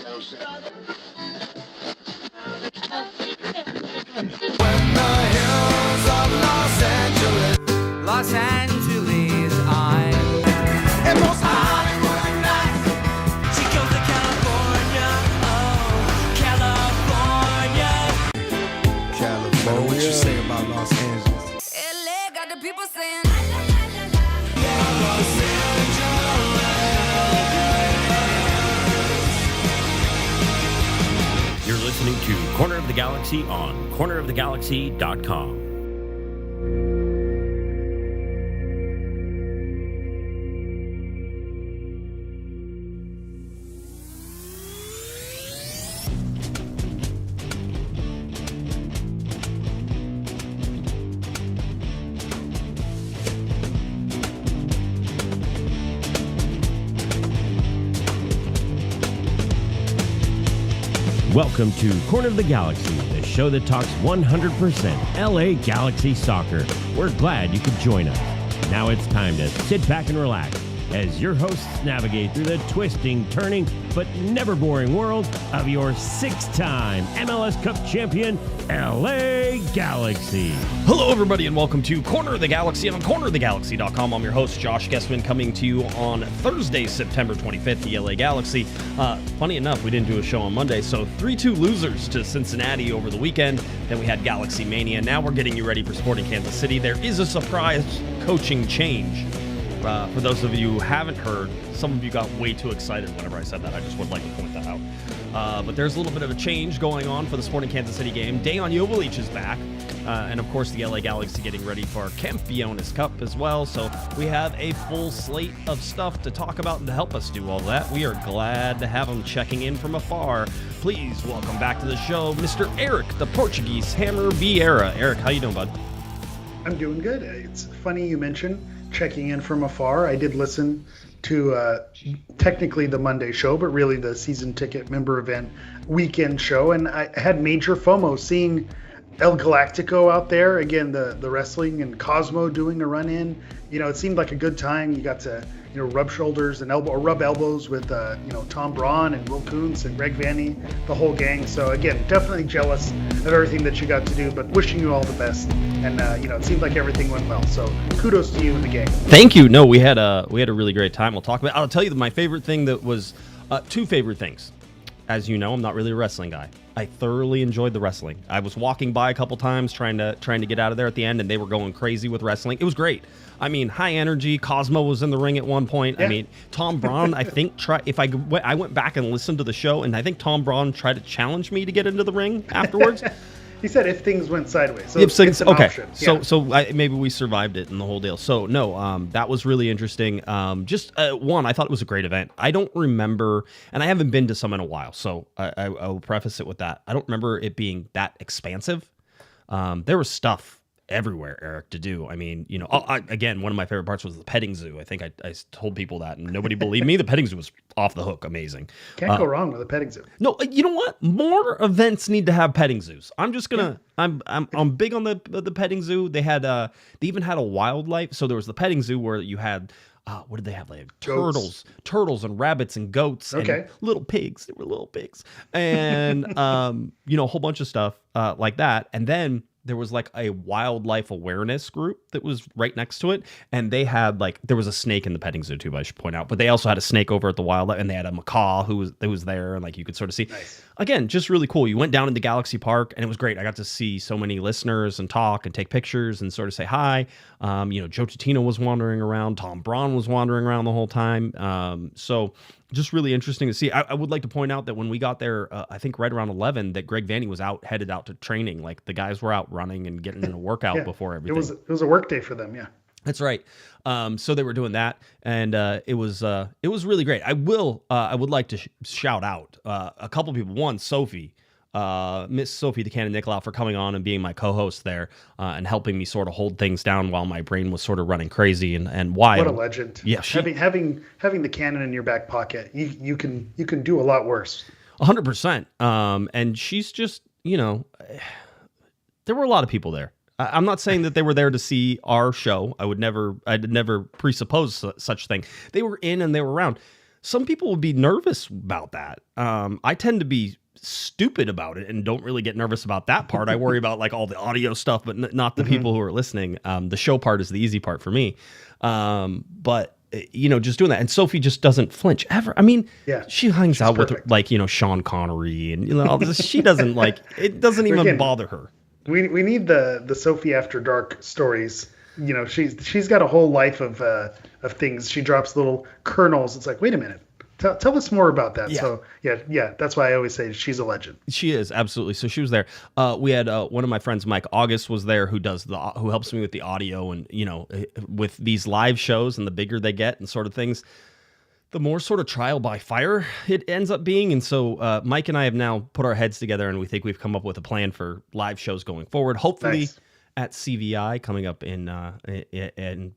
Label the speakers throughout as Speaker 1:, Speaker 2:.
Speaker 1: Los Angeles, I'm and most Hollywood nights. She goes to California, oh, California.
Speaker 2: What you say about Los Angeles?
Speaker 1: LA got the people saying,
Speaker 2: Los Angeles.
Speaker 3: You're listening to Corner of the Galaxy on cornerofthegalaxy.com. Welcome to Corner of the Galaxy, the show that talks 100% LA Galaxy soccer. We're glad you could join us. Now it's time to sit back and relax as your hosts navigate through the twisting, turning, but never boring world of your six-time MLS Cup champion, LA Galaxy.
Speaker 4: Hello, everybody, and welcome to Corner of the Galaxy on cornerofthegalaxy.com. I'm your host, Josh Guesman, coming to you on Thursday, September 25th, the LA Galaxy. Funny enough, we didn't do a show on Monday, so 3-2 losers to Cincinnati over the weekend. Then we had Galaxy Mania. Now we're getting you ready for Sporting Kansas City. There is a surprise coaching change. For those of you who haven't heard, some of you got way too excited whenever I said that. I just would like to point that out. But there's a little bit of a change going on for the Sporting Kansas City game. Dejan Joveljic is back. And, of course, the LA Galaxy getting ready for our Campeones Cup as well. So we have a full slate of stuff to talk about and to help us do all that. We are glad to have him checking in from afar. Please welcome back to the show, Mr. Eric, the Portuguese Hammer Vieira. Eric, how you doing, bud?
Speaker 5: I'm doing good. It's funny you mentioned checking in from afar. I did listen to technically the Monday show, but really the season ticket member event weekend show, and I had major FOMO seeing El Galactico out there again, the wrestling, and Cosmo doing a run in. You know, it seemed like a good time. You got to rub shoulders and rub elbows with Tom Braun and Will Kuntz and Greg Vanney, the whole gang. So again, definitely jealous of everything that you got to do, but wishing you all the best. And it seemed like everything went well. So kudos to you and the gang.
Speaker 4: Thank you. No, we had a really great time. We'll talk about. I'll tell you my favorite thing that was two favorite things. As you know, I'm not really a wrestling guy. I thoroughly enjoyed the wrestling. I was walking by a couple times trying to get out of there at the end, and they were going crazy with wrestling. It was great. I mean, high energy. Cosmo was in the ring at one point. Yeah. I mean, Tom Braun, I think, I went back and listened to the show, and I think Tom Braun tried to challenge me to get into the ring afterwards.
Speaker 5: He said if things went sideways. So
Speaker 4: it's an
Speaker 5: okay.
Speaker 4: Option. So maybe we survived it and the whole deal. So no, that was really interesting. One, I thought it was a great event. I don't remember, and I haven't been to some in a while, so I will preface it with that. I don't remember it being that expansive. There was stuff everywhere, Eric, to do. I mean, again, one of my favorite parts was the petting zoo. I think I told people that, and nobody believed me. The petting zoo was off the hook, amazing.
Speaker 5: Can't go wrong with a petting zoo.
Speaker 4: No, you know what? More events need to have petting zoos. I'm just gonna. Yeah. I'm big on the petting zoo. They even had a wildlife. So there was the petting zoo where you had. What did they have? Like turtles and rabbits and goats and little pigs. They were little pigs, and a whole bunch of stuff like that. And then there was like a wildlife awareness group that was right next to it, and they had there was a snake in the petting zoo too, I should point out. But they also had a snake over at the wildlife, and they had a macaw who was there, and you could sort of see. Nice. Again, just really cool. You went down into Galaxy Park, and it was great. I got to see so many listeners and talk and take pictures and sort of say hi. Joe Tutino was wandering around. Tom Braun was wandering around the whole time. So just really interesting to see. I would like to point out that when we got there, I think right around 11, that Greg Vanney was headed out to training. Like the guys were out running and getting in a workout before everything.
Speaker 5: It was a work day for them, yeah.
Speaker 4: That's right. So they were doing that, and it was really great. I would like to shout out a couple people. One, Sophie, Miss Sophie the Cannon Nicolau, for coming on and being my co-host there and helping me sort of hold things down while my brain was sort of running crazy and why.
Speaker 5: What a legend!
Speaker 4: Yeah,
Speaker 5: having the cannon in your back pocket, you can do a lot worse.
Speaker 4: 100%. And she's just there were a lot of people there. I'm not saying that they were there to see our show. I'd never presuppose such thing. They were in and they were around. some people would be nervous about that. I tend to be stupid about it and don't really get nervous about that part. I worry about like all the audio stuff, but not the people who are listening. The show part is the easy part for me. But just doing that. And Sophie just doesn't flinch ever. I mean, she hangs out with like, Sean Connery and all this. She doesn't like, it doesn't even bother her.
Speaker 5: We need the Sophie After Dark stories. She's got a whole life of things. She drops little kernels. It's like, wait a minute. Tell us more about that. Yeah. So yeah, that's why I always say she's a legend.
Speaker 4: She is, absolutely. So she was there. We had one of my friends, Mike August, was there, who helps me with the audio, and with these live shows, and the bigger they get and sort of things, the more sort of trial by fire it ends up being. And so Mike and I have now put our heads together, and we think we've come up with a plan for live shows going forward. Hopefully. Nice. At CVI coming up in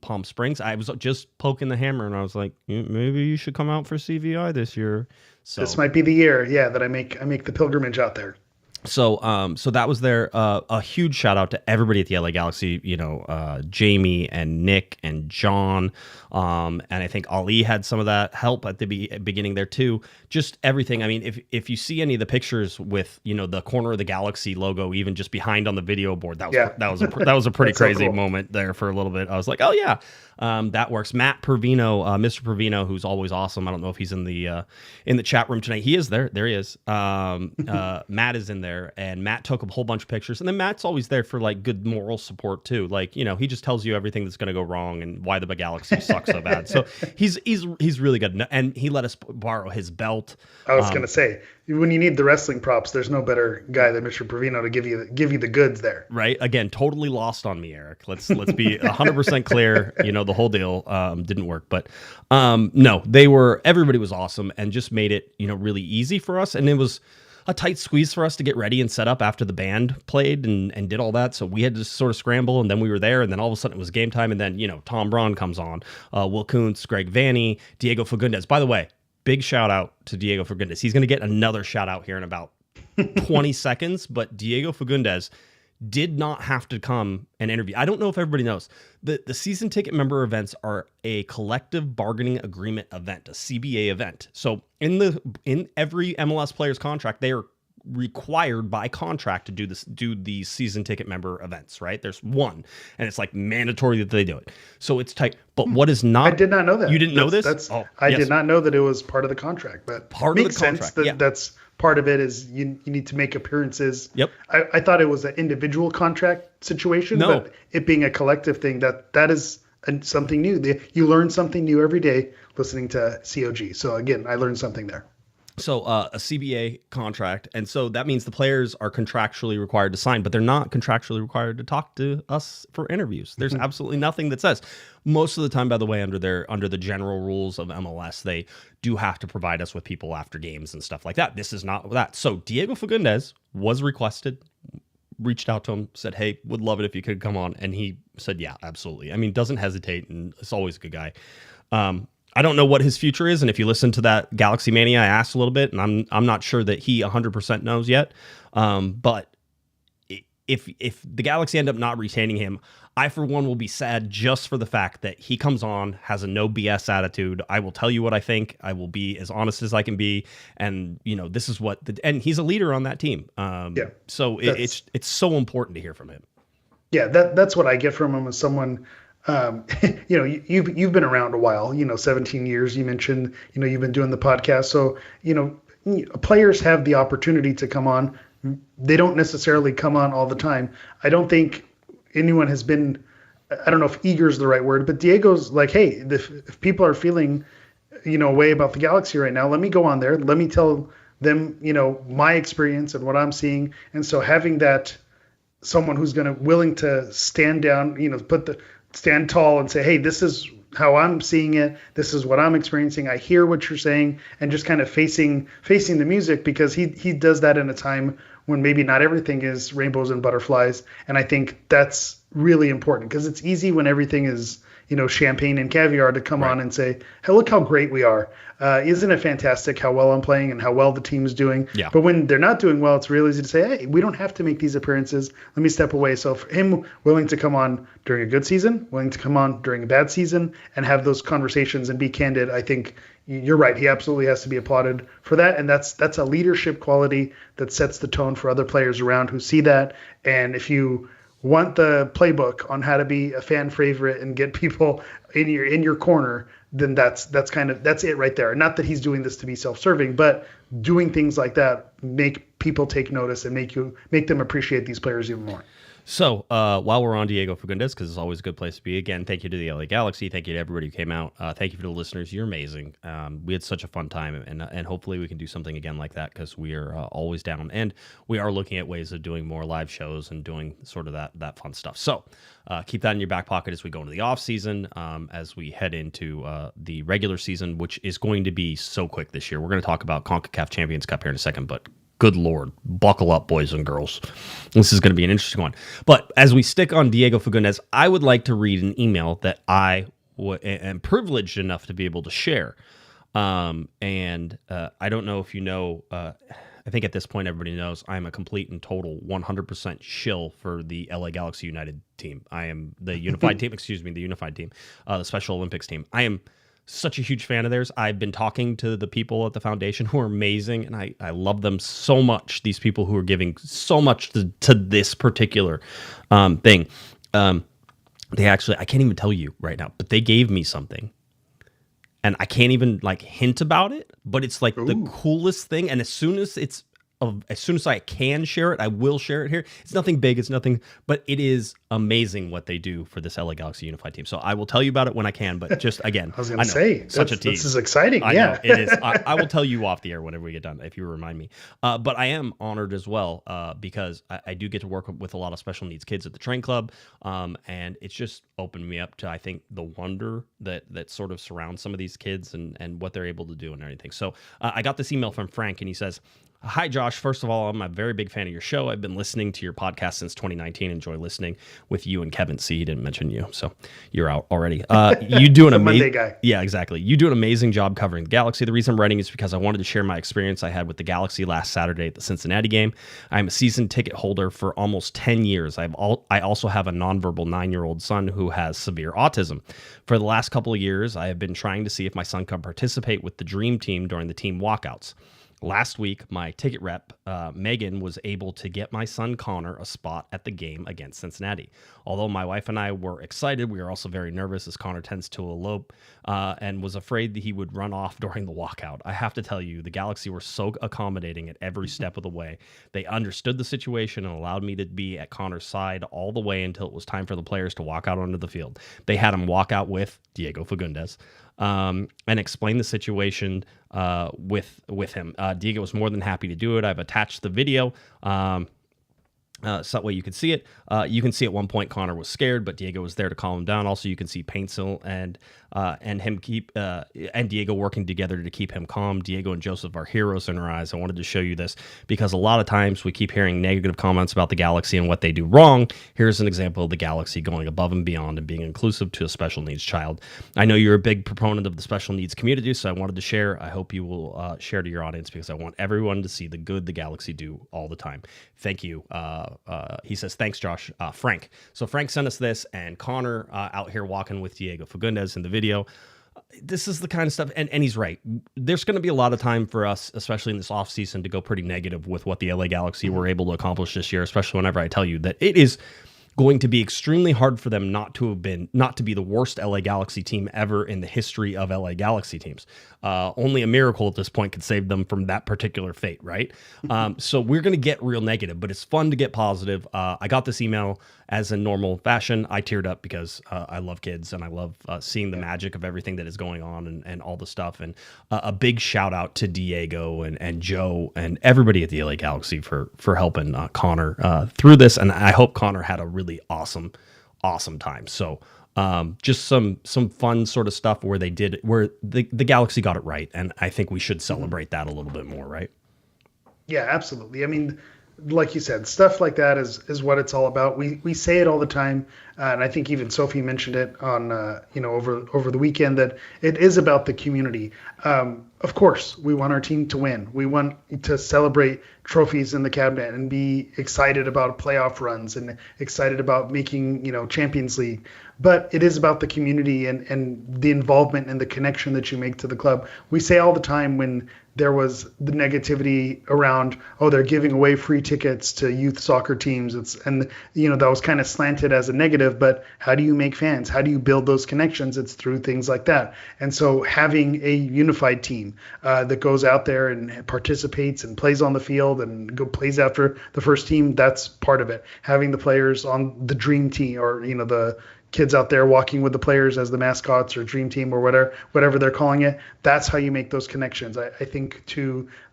Speaker 4: Palm Springs. I was just poking the hammer, and I was like, maybe you should come out for CVI this year. So
Speaker 5: this might be the year, that I make the pilgrimage out there.
Speaker 4: So that was there. A huge shout out to everybody at the LA Galaxy. Jamie and Nick and John, and I think Ali had some of that help at the beginning there too. Just everything. I mean, if you see any of the pictures with the corner of the Galaxy logo, even just behind on the video board, that was a pretty crazy moment there for a little bit. I was like, oh yeah. That works. Matt Pervino, Mr. Pervino, who's always awesome. I don't know if he's in the chat room tonight. He is there. There he is. Matt is in there, and Matt took a whole bunch of pictures. And then Matt's always there for like good moral support too. Like, he just tells you everything that's going to go wrong and why the Galaxy sucks so bad. So he's really good. And he let us borrow his belt.
Speaker 5: I was going to say, when you need the wrestling props, there's no better guy than Mr. Pervino to give you the goods there.
Speaker 4: Right. Again, totally lost on me, Eric. Let's be 100% clear. The whole deal didn't work, but no, everybody was awesome and just made it really easy for us. And it was a tight squeeze for us to get ready and set up after the band played and did all that. So we had to sort of scramble, and then we were there, and then all of a sudden it was game time. And then Tom Braun comes on, Will Kuntz, Greg Vanney, Diego Fagundes. By the way, big shout out to Diego Fagundes. He's going to get another shout out here in about 20 seconds, but Diego Fagundes did not have to come and interview. I don't know if everybody knows. The season ticket member events are a collective bargaining agreement event, a CBA event. So in every MLS player's contract, they are required by contract to do the season ticket member events, right? There's one, and it's like mandatory that they do it. So it's tight. But what is not?
Speaker 5: I did not know that.
Speaker 4: You didn't know this?
Speaker 5: I did not know that it was part of the contract, but
Speaker 4: part of the contract.
Speaker 5: Sense that that's part of it is you need to make appearances.
Speaker 4: Yep.
Speaker 5: I thought it was an individual contract situation, but it being a collective thing, that is something new. You learn something new every day listening to COG. So again, I learned something there.
Speaker 4: So a CBA contract, and so that means the players are contractually required to sign, but they're not contractually required to talk to us for interviews. There's absolutely nothing that says. Most of the time, by the way, under the general rules of MLS, they do have to provide us with people after games and stuff like that. This is not that. So Diego Fagundes was requested, reached out to him, said, hey, would love it if you could come on. And he said, yeah, absolutely. I mean, doesn't hesitate, and it's always a good guy. I don't know what his future is, and if you listen to that Galaxy Mania, I asked a little bit, and I'm not sure that he 100% knows yet. But if the Galaxy end up not retaining him, I for one will be sad just for the fact that he comes on, has a no BS attitude. I will tell you what I think. I will be as honest as I can be, and this is what and he's a leader on that team. So it's so important to hear from him.
Speaker 5: Yeah, that's what I get from him as someone. You've been around a while, 17 years, you mentioned, you've been doing the podcast. So, players have the opportunity to come on. They don't necessarily come on all the time. I don't think anyone has been, I don't know if eager is the right word, but Diego's like, hey, if people are feeling, a way about the Galaxy right now, let me go on there. Let me tell them, my experience and what I'm seeing. And so having that someone who's willing to stand down, stand tall and say, hey, this is how I'm seeing it. This is what I'm experiencing. I hear what you're saying, and just kind of facing the music, because he does that in a time when maybe not everything is rainbows and butterflies. And I think that's really important, because it's easy when everything is, champagne and caviar to come on and say, hey, look how great we are. Isn't it fantastic how well I'm playing and how well the team's doing?
Speaker 4: Yeah.
Speaker 5: But when they're not doing well, it's real easy to say, hey, we don't have to make these appearances. Let me step away. So for him willing to come on during a good season, willing to come on during a bad season and have those conversations and be candid, I think you're right. He absolutely has to be applauded for that. And that's a leadership quality that sets the tone for other players around who see that. And if you want the playbook on how to be a fan favorite and get people in your corner, then that's it right there. Not that he's doing this to be self-serving, but doing things like that make people take notice and make them appreciate these players even more.
Speaker 3: So while we're on Diego Fagundes, because it's always a good place to be, again, thank you to the LA Galaxy. Thank you to everybody who came out. Thank you for the listeners. You're amazing. We had such a fun time, and hopefully we can do something again like that because we are always down. And we are looking at ways of doing more live shows and doing sort of that fun stuff. So keep that in your back pocket as we go into the off season, as we head into the regular season, which is going to be so quick this year. We're going to talk about CONCACAF Champions Cup here in a second, but good Lord, buckle up, boys and girls. This is going to be an interesting one. But as we stick on Diego Fagundes, I would like to read an email that I am privileged enough to be able to share. I don't know if you know, I think at this point everybody knows I'm a complete and total 100% shill for the LA Galaxy United team. I am the unified team, the Special Olympics team. I am such a huge fan of theirs. I've been talking to the people at the foundation who are amazing, and I love them so much, these people who are giving so much to this particular thing. They actually, I can't even tell you right now, but they gave me something, and I can't even hint about it, but it's the coolest thing, and as soon as I can share it, I will share it here. It's nothing big. It's nothing, but it is amazing what they do for this LA Galaxy Unified team. So I will tell you about it when I can, but just again,
Speaker 5: I was going to say,
Speaker 3: such a tease.
Speaker 5: This is exciting.
Speaker 3: I know, it is. I will tell you off the air whenever we get done, if you remind me. But I am honored as well because I do get to work with a lot of special needs kids at the Train Club. And it's just opened me up to, I think, the wonder that sort of surrounds some of these kids and what they're able to do and everything. So I got this email from Frank, and he says, "Hi, Josh. First of all, I'm a very big fan of your show. I've been listening to your podcast since 2019. Enjoy listening with you and Kevin." See, he didn't mention you, so you're out already. You do an amazing
Speaker 5: guy.
Speaker 3: Yeah, exactly. You do an amazing job covering the Galaxy. The reason I'm writing is because I wanted to share my experience I had with the Galaxy last Saturday at the Cincinnati game. I'm a season ticket holder for almost 10 years. I also have a nonverbal 9-year-old son who has severe autism. For the last couple of years, I have been trying to see if my son can participate with the Dream Team during the team walkouts. Last week, my ticket rep, Megan, was able to get my son Connor a spot at the game against Cincinnati. Although my wife and I were excited, we were also very nervous as Connor tends to elope and was afraid that he would run off during the walkout. I have to tell you, the Galaxy were so accommodating at every step of the way. They understood the situation and allowed me to be at Connor's side all the way until it was time for the players to walk out onto the field. They had him walk out with Diego Fagundes. And explain the situation with him. Diego was more than happy to do it. I've attached the video so that way you can see it. You can see at one point Connor was scared, but Diego was there to calm him down. Also, you can see Paintsill and Diego working together to keep him calm. Diego and Joseph are heroes in our eyes. I wanted to show you this because a lot of times we keep hearing negative comments about the Galaxy and what they do wrong. Here's an example of the Galaxy going above and beyond and being inclusive to a special needs child. I know you're a big proponent of the special needs community, so I wanted to share. I hope you will share to your audience because I want everyone to see the good the Galaxy do all the time. Thank you. He says, "Thanks, Josh." Frank. So Frank sent us this, and Connor out here walking with Diego Fagundes in the video. This is the kind of stuff, and he's right. There's going to be a lot of time for us, especially in this offseason, to go pretty negative with what the LA Galaxy were able to accomplish this year, especially whenever I tell you that it is going to be extremely hard for them not to be the worst LA Galaxy team ever in the history of LA Galaxy teams. Only a miracle at this point could save them from that particular fate, right? So we're going to get real negative, but it's fun to get positive. I got this email as in normal fashion. I teared up because I love kids and I love seeing the magic of everything that is going on and all the stuff. And a big shout out to Diego and Joe and everybody at the LA Galaxy for helping Connor through this. And I hope Connor had a really awesome time. So just some fun sort of stuff where the Galaxy got it right. And I think we should celebrate that a little bit more, right?
Speaker 5: Yeah, absolutely. I mean, like you said, stuff like that is what it's all about. We say it all the time. And I think even Sophie mentioned it on, over the weekend, that it is about the community. Of course, we want our team to win. We want to celebrate trophies in the cabinet and be excited about playoff runs and excited about making, Champions League. But it is about the community and the involvement and the connection that you make to the club. We say all the time when there was the negativity around, they're giving away free tickets to youth soccer teams. That was kind of slanted as a negative, but how do you make fans? How do you build those connections? It's through things like that. And so having a unified team that goes out there and participates and plays on the field and plays after the first team, that's part of it. Having the players on the dream team, or, the kids out there walking with the players as the mascots or dream team or whatever they're calling it. That's how you make those connections. I think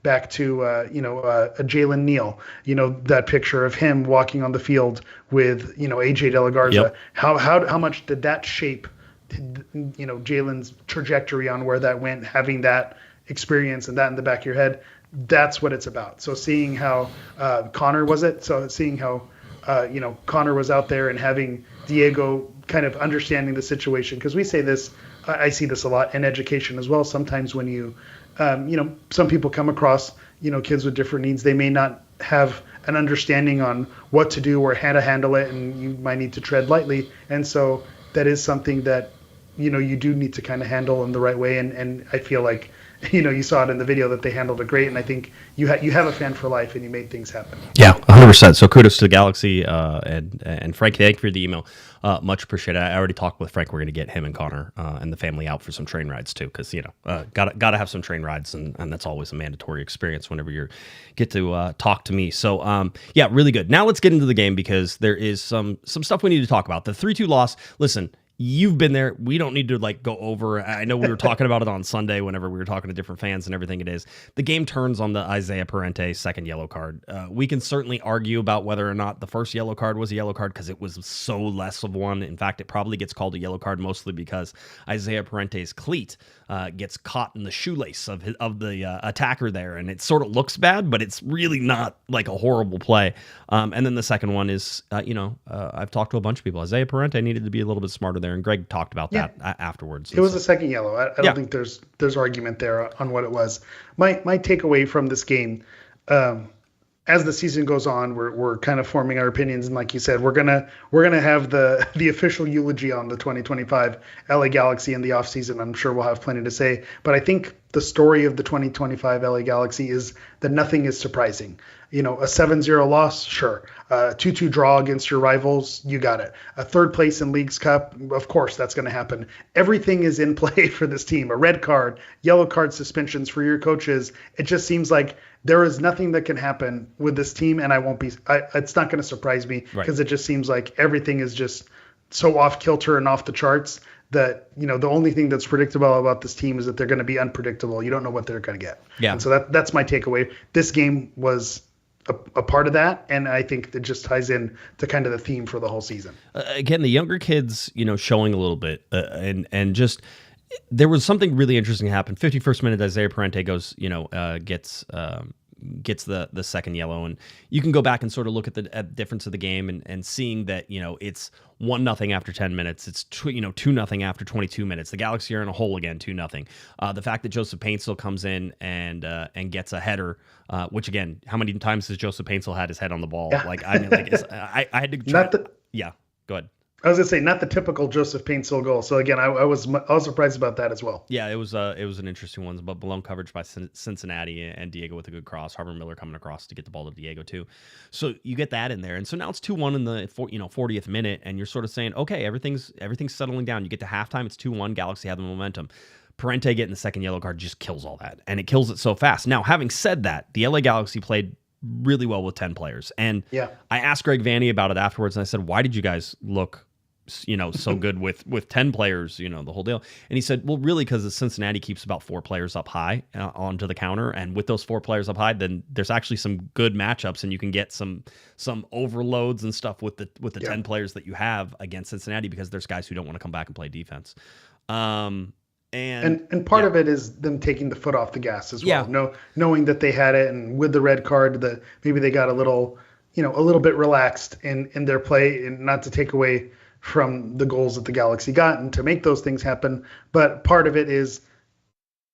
Speaker 5: back to a Jalen Neal, that picture of him walking on the field with, AJ De La Garza.
Speaker 4: Yep.
Speaker 5: How much did that shape, Jalen's trajectory on where that went, having that experience and that in the back of your head? That's what it's about. So seeing how Connor was out there and having Diego kind of understanding the situation, because we say this, I see this a lot in education as well. Sometimes when you, some people come across, kids with different needs, they may not have an understanding on what to do or how to handle it, and you might need to tread lightly. And so that is something that, you do need to kind of handle in the right way. And I feel like, you saw it in the video that they handled it great, and I think you have a fan for life, and you made things happen.
Speaker 4: Yeah, 100%. So kudos to Galaxy and Frank. Thank you for the email. Much appreciated. I already talked with Frank. We're going to get him and Connor and the family out for some train rides too, because gotta have some train rides, and that's always a mandatory experience whenever you get to talk to me. So really good. Now let's get into the game, because there is some stuff we need to talk about. The 3-2 loss. Listen. You've been there. We don't need to go over. I know we were talking about it on Sunday whenever we were talking to different fans and everything. It is the game turns on the Isaiah Parente second yellow card. We can certainly argue about whether or not the first yellow card was a yellow card, because it was so less of one. In fact, it probably gets called a yellow card mostly because Isaiah Parente's cleat gets caught in the shoelace of the attacker there, and it sort of looks bad, but it's really not like a horrible play. And then the second one is, I've talked to a bunch of people. Isaiah Parente needed to be a little bit smarter there, and Greg talked about that afterwards.
Speaker 5: It was a second yellow. I don't think there's argument there on what it was. My takeaway from this game, as the season goes on, we're kind of forming our opinions, and like you said, we're gonna have the official eulogy on the 2025 LA Galaxy in the offseason. I'm sure we'll have plenty to say, but I think the story of the 2025 LA Galaxy is that nothing is surprising. A 7-0 loss, sure. 2-2 draw against your rivals, you got it. A third place in Leagues Cup, of course that's going to happen. Everything is in play for this team. A red card, yellow card suspensions for your coaches. It just seems like there is nothing that can happen with this team, and it's not going to surprise me, because it just seems like everything is just so off kilter and off the charts that, the only thing that's predictable about this team is that they're going to be unpredictable. You don't know what they're going to get. Yeah. And so that's my takeaway. This game was a part of that, and I think it just ties in to kind of the theme for the whole season.
Speaker 4: Again, the younger kids, showing a little bit, and just there was something really interesting happen. 51st minute, Isaiah Parente goes, gets the second yellow, and you can go back and sort of look at the difference of the game and seeing that it's 1-0 after 10 minutes, it's 2-0 after 22 minutes. The Galaxy are in a hole again, 2-0. The fact that Joseph Paintsill comes in and gets a header, which again, how many times has Joseph Paintsill had his head on the ball?
Speaker 5: Yeah.
Speaker 4: I had to try. Yeah, go ahead.
Speaker 5: I was gonna say, not the typical Joseph Paintsill goal. So again, I was surprised about that as well.
Speaker 4: Yeah, it was an interesting one, but blown coverage by Cincinnati and Diego with a good cross. Harvard Miller coming across to get the ball to Diego too. So you get that in there, and so now it's 2-1 in the 40th minute, and you're sort of saying, okay, everything's settling down. You get to halftime, it's 2-1. Galaxy have the momentum. Parente getting the second yellow card just kills all that, and it kills it so fast. Now, having said that, the LA Galaxy played really well with 10 players, and I asked Greg Vanney about it afterwards, and I said, why did you guys look so good with 10 players, the whole deal? And he said, well, really, because Cincinnati keeps about 4 players up high onto the counter. And with those 4 players up high, then there's actually some good matchups, and you can get some overloads and stuff with the 10 players that you have against Cincinnati, because there's guys who don't want to come back and play defense. And
Speaker 5: part of it is them taking the foot off the gas as well. Knowing that they had it, and with the red card, that maybe they got a little bit relaxed in their play, and not to take away from the goals that the Galaxy got and to make those things happen. But part of it is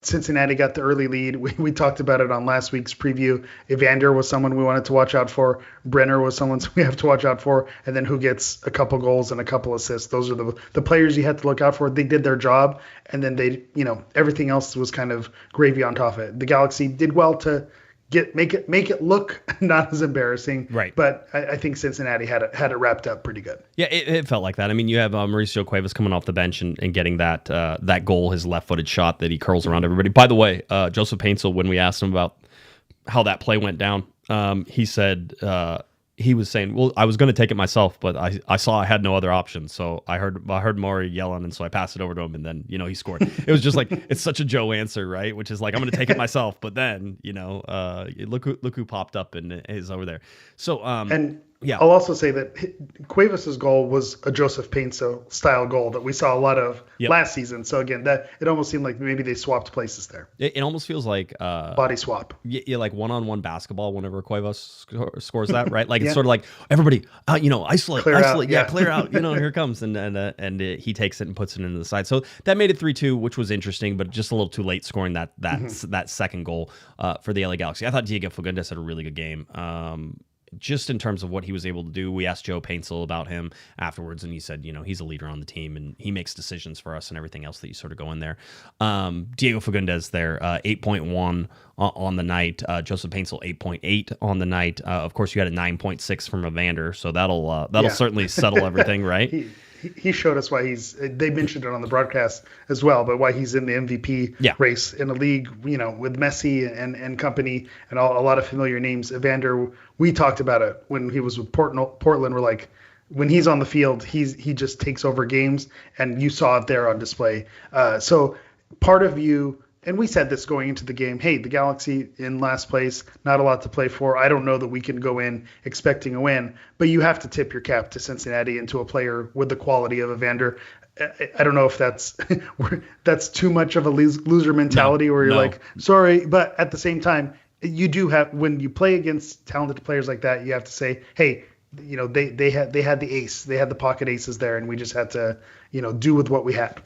Speaker 5: Cincinnati got the early lead. We talked about it on last week's preview. Evander was someone we wanted to watch out for. Brenner was someone we have to watch out for. And then who gets a couple goals and a couple assists. Those are the players you had to look out for. They did their job. And then everything else was kind of gravy on top of it. The Galaxy did well to make it look not as embarrassing.
Speaker 4: Right.
Speaker 5: But I think Cincinnati had it wrapped up pretty good.
Speaker 4: Yeah, it felt like that. I mean, you have Mauricio Cuevas coming off the bench and getting that goal, his left-footed shot that he curls around everybody. By the way, Joseph Paintsel, when we asked him about how that play went down, he said he was saying, well, I was going to take it myself, but I saw I had no other option. So I heard Maury yelling, and so I passed it over to him, and then, he scored. It was just like, it's such a Joe answer, right? Which is like, I'm going to take it myself, but then, look who popped up and is over there. So, yeah.
Speaker 5: I'll also say that Cuevas' goal was a Joseph Paintsel style goal that we saw a lot of last season. So again, that it almost seemed like maybe they swapped places there.
Speaker 4: It almost feels like
Speaker 5: body swap.
Speaker 4: Yeah, like one-on-one basketball whenever Cuevas scores that, right? Like it's sort of like everybody, isolate,
Speaker 5: clear
Speaker 4: out,
Speaker 5: yeah.
Speaker 4: Clear out. Here it comes, and he takes it and puts it into the side. So that made it 3-2, which was interesting, but just a little too late scoring that second goal for the LA Galaxy. I thought Diego Fagundes had a really good game. Just in terms of what he was able to do. We asked Joe Paintsel about him afterwards, and he said, he's a leader on the team, and he makes decisions for us and everything else that you sort of go in there. Diego Fagundes there, 8.1 on the night. Joseph Paintsel, 8.8 on the night. Of course, you had a 9.6 from Evander, so that'll certainly settle everything, right?
Speaker 5: He showed us why they mentioned it on the broadcast as well, but why he's in the MVP race in a league, with Messi and company and a lot of familiar names. Evander, we talked about it when he was with Portland. We're like, when he's on the field, he just takes over games, and you saw it there on display. So part of you, and we said this going into the game, hey, the Galaxy in last place, not a lot to play for. I don't know that we can go in expecting a win, but you have to tip your cap to Cincinnati and to a player with the quality of Evander. I don't know if that's too much of a loser mentality where you're like, sorry, but at the same time, you do have, when you play against talented players like that, you have to say, hey, they had the ace, they had the pocket aces there, and we just had to, do with what we had.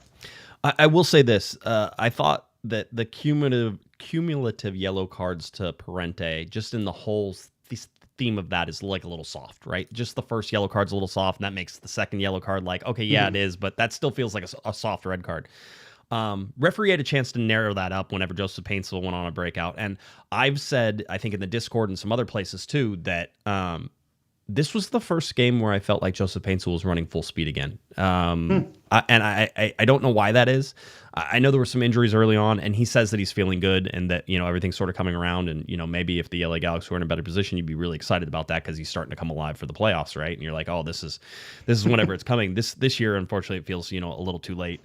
Speaker 4: I will say this. I thought that the cumulative yellow cards to Parente, just in the whole theme of that, is like a little soft, right? Just the first yellow card's a little soft, and that makes the second yellow card like, okay, yeah, it is, but that still feels like a soft red card. Referee had a chance to narrow that up whenever Joseph Paintsel went on a breakout, and I've said, I think in the Discord and some other places too, that this was the first game where I felt like Joseph Paintsel was running full speed again. I don't know why that is. I know there were some injuries early on, and he says that he's feeling good and that, everything's sort of coming around. And, maybe if the LA Galaxy were in a better position, you'd be really excited about that because he's starting to come alive for the playoffs, right? And you're like, oh, this is whenever it's coming. This year, unfortunately, it feels, a little too late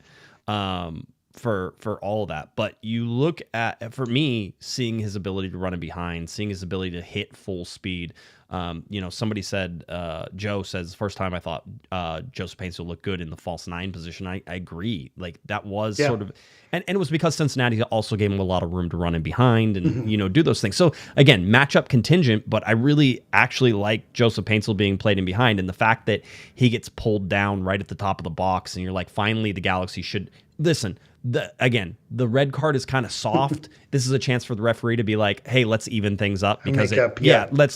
Speaker 4: for all of that. But you look at, for me, seeing his ability to run in behind, seeing his ability to hit full speed. Somebody said, Joe says, the first time I thought Joseph Paintsel looked good in the false nine position. I agree. Like that was sort of, and it was because Cincinnati also gave him a lot of room to run in behind and, do those things. So again, matchup contingent, but I really actually like Joseph Paintsel being played in behind, and the fact that he gets pulled down right at the top of the box, and you're like, finally the Galaxy should listen. The red card is kind of soft. This is a chance for the referee to be like, hey, let's even things up because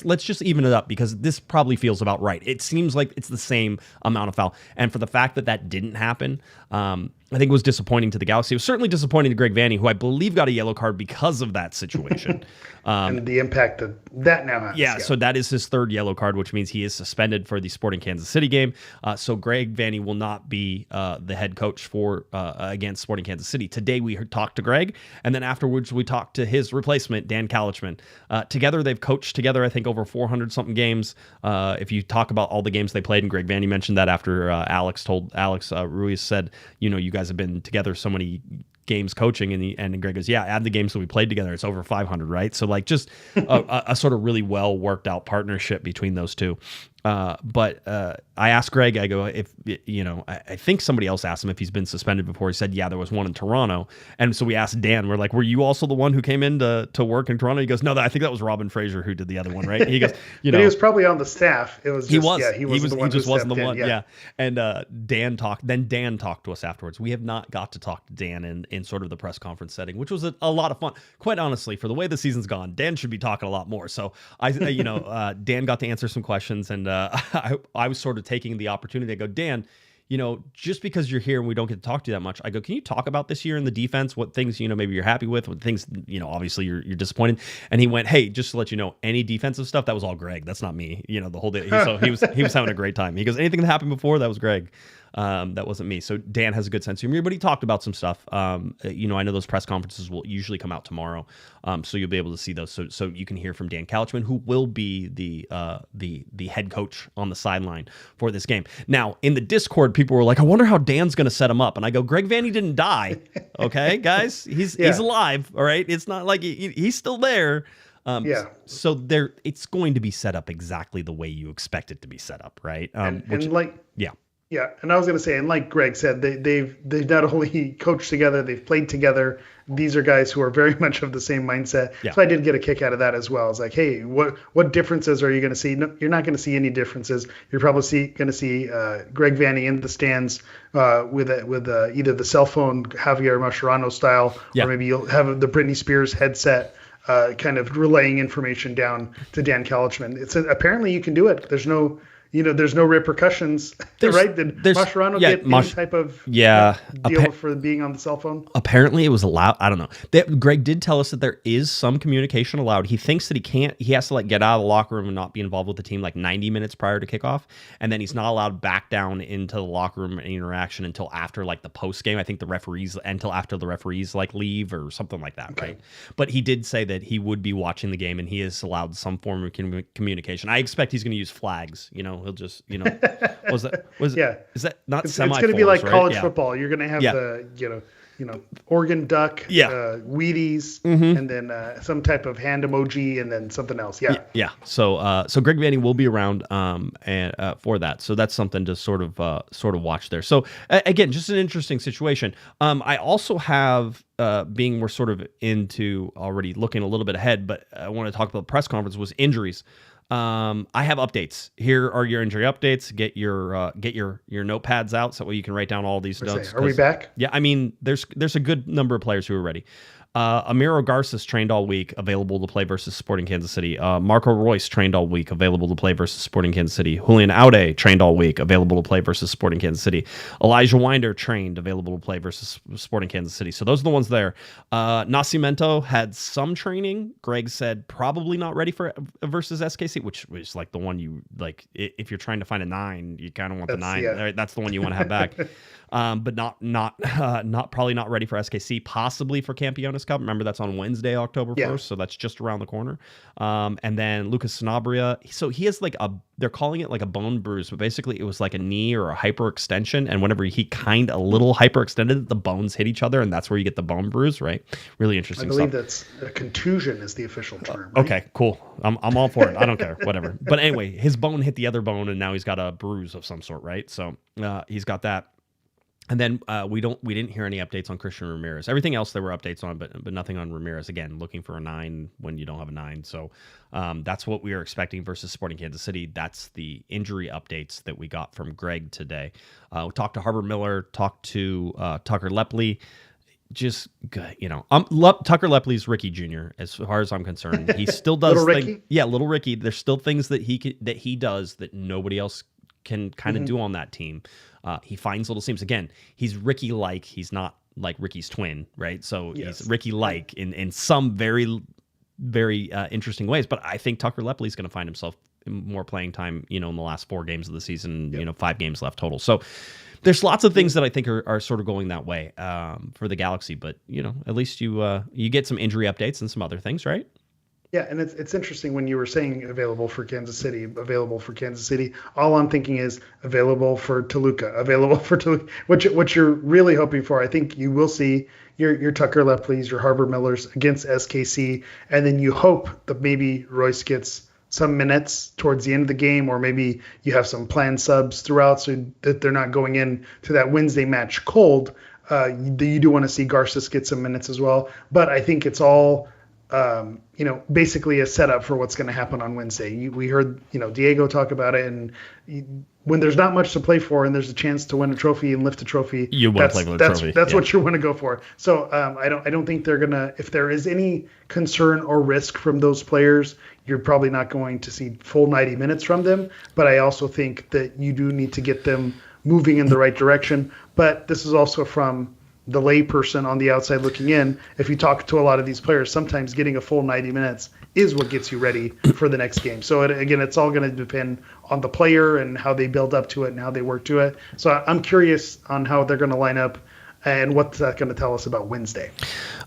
Speaker 4: let's just even it up because this probably feels about right. It seems like it's the same amount of foul. And for the fact that didn't happen, I think it was disappointing to the Galaxy. It was certainly disappointing to Greg Vanney, who I believe got a yellow card because of that situation.
Speaker 5: And the impact that now has.
Speaker 4: Yeah, so that is his third yellow card, which means he is suspended for the Sporting Kansas City game. So Greg Vanney will not be the head coach for against Sporting Kansas City. Today we talked to Greg, and then afterwards we talked to his replacement, Dan Kalichman. Together they've coached together, I think, over 400-something games. If you talk about all the games they played, and Greg Vanney mentioned that after Alex Ruiz said, you guys have been together so many games coaching, and Greg goes, yeah, add the games that we played together, it's over 500, right? So like just a sort of really well worked out partnership between those two. But I asked Greg, I go, if, I think somebody else asked him if he's been suspended before. He said, yeah, there was one in Toronto. And so we asked Dan, we're like, were you also the one who came in to work in Toronto? He goes, no, I think that was Robin Fraser who did the other one, right? He goes,
Speaker 5: but he was probably on the staff. It was just,
Speaker 4: he was.
Speaker 5: Yeah, he
Speaker 4: just wasn't the one.
Speaker 5: in,
Speaker 4: Yeah. And Dan talked to us afterwards. We have not got to talk to Dan in sort of the press conference setting, which was a lot of fun. Quite honestly, for the way the season's gone, Dan should be talking a lot more. So Dan got to answer some questions, and I was sort of taking the opportunity to go, Dan, just because you're here and we don't get to talk to you that much, I go, can you talk about this year in the defense? What things, maybe you're happy with, what things, obviously you're disappointed. And he went, hey, just to let you know, any defensive stuff, that was all Greg. That's not me, the whole day. So he was having a great time. He goes, anything that happened before, that was Greg. That wasn't me. So Dan has a good sense of humor, but he talked about some stuff. I know those press conferences will usually come out tomorrow. So you'll be able to see those. So you can hear from Dan Couchman, who will be the head coach on the sideline for this game. Now, in the Discord, people were like, I wonder how Dan's going to set him up. And I go, Greg Vanney didn't die. Okay, guys, he's alive. All right. It's not like he's still there. So it's going to be set up exactly the way you expect it to be set up. Right.
Speaker 5: Yeah, and I was going to say, and like Greg said, they've not only coached together, they've played together. These are guys who are very much of the same mindset. Yeah. So I did get a kick out of that as well. It's like, hey, what differences are you going to see? No, you're not going to see any differences. You're probably going to see Greg Vanney in the stands with either the cell phone Javier Mascherano style, or maybe you'll have the Britney Spears headset. Kind of relaying information down to Dan Couchman. Apparently you can do it. There's no repercussions, right? Did Mascherano get any type of deal for being on the cell phone?
Speaker 4: Apparently it was allowed. I don't know. Greg did tell us that there is some communication allowed. He thinks that he has to get out of the locker room and not be involved with the team 90 minutes prior to kickoff. And then he's not allowed back down into the locker room interaction until after the post game. I think until after the referees leave or something like that. Okay. Right. But he did say that he would be watching the game and he is allowed some form of communication. I expect he's going to use flags, he'll just, is that not
Speaker 5: it's going to be like college football. You're going to have the, Oregon duck, Wheaties, and then some type of hand emoji, and then something else. Yeah.
Speaker 4: So Greg Vanney will be around for that. So that's something to sort of watch there. So again, just an interesting situation. I also have we're sort of into already looking a little bit ahead, but I want to talk about the press conference was injuries. I have updates. Here are your injury updates. Get your notepads out so that way you can write down all these notes.
Speaker 5: Are we back?
Speaker 4: Yeah, I mean, there's a good number of players who are ready. Amiro Garces trained all week, available to play versus Sporting Kansas City. Marco Royce trained all week, available to play versus Sporting Kansas City. Julian Aude trained all week, available to play versus Sporting Kansas City. Elijah Winder trained, available to play versus Sporting Kansas City. So those are the ones there. Nascimento had some training. Greg said probably not ready for versus SKC, which was the one you if you're trying to find a 9, you kind of want the 9. Yeah. Right? That's the one you want to have back. But not probably not ready for SKC, possibly for Campeones Cup. Remember, that's on Wednesday, October 1st, so that's just around the corner. And then Lucas Sanabria, so he has they're calling it a bone bruise, but basically it was a knee or a hyperextension, and whenever he a little hyperextended, the bones hit each other, and that's where you get the bone bruise, right? Really interesting stuff.
Speaker 5: I believe that's a contusion is the official term. Right?
Speaker 4: Okay, cool. I'm all for it. I don't care, whatever. But anyway, his bone hit the other bone, and now he's got a bruise of some sort, right? So he's got that. And then we didn't hear any updates on Christian Ramirez. Everything else there were updates on, but nothing on Ramirez. Again, looking for a 9 when you don't have a 9. So that's what we are expecting versus Sporting Kansas City. That's the injury updates that we got from Greg today. We talked to Harbor Miller, talked to Tucker Lepley. Just Tucker Lepley's Ricky Jr. as far as I'm concerned. He still does
Speaker 5: Little Ricky?
Speaker 4: Little Ricky. There's still things that he does that nobody else can kind of do on that team. He finds little seams. Again, he's Ricky-like. He's not like Ricky's twin, right? So he's Ricky-like in some very, very interesting ways. But I think Tucker Lepley's going to find himself more playing time, in the last 4 games of the season, 5 games left total. So there's lots of things that I think are sort of going that way for the Galaxy. But, at least you get some injury updates and some other things, right?
Speaker 5: Yeah, and it's interesting when you were saying available for Kansas City. All I'm thinking is available for Toluca. What you're really hoping for. I think you will see your Tucker Lepleys, your Harbor Millers against SKC, and then you hope that maybe Royce gets some minutes towards the end of the game, or maybe you have some planned subs throughout so that they're not going in to that Wednesday match cold. You do want to see Garces get some minutes as well. But I think it's all, basically a setup for what's going to happen on Wednesday. We heard, Diego talk about it, and when there's not much to play for and there's a chance to win a trophy and lift a trophy,
Speaker 4: you want to play for the trophy.
Speaker 5: That's what you want to go for. So I don't think they're gonna. If there is any concern or risk from those players, you're probably not going to see full 90 minutes from them. But I also think that you do need to get them moving in the right direction. But this is also from the layperson on the outside looking in. If you talk to a lot of these players, sometimes getting a full 90 minutes is what gets you ready for the next game. So it's all going to depend on the player and how they build up to it and how they work to it. So I'm curious on how they're going to line up and what's that going to tell us about Wednesday.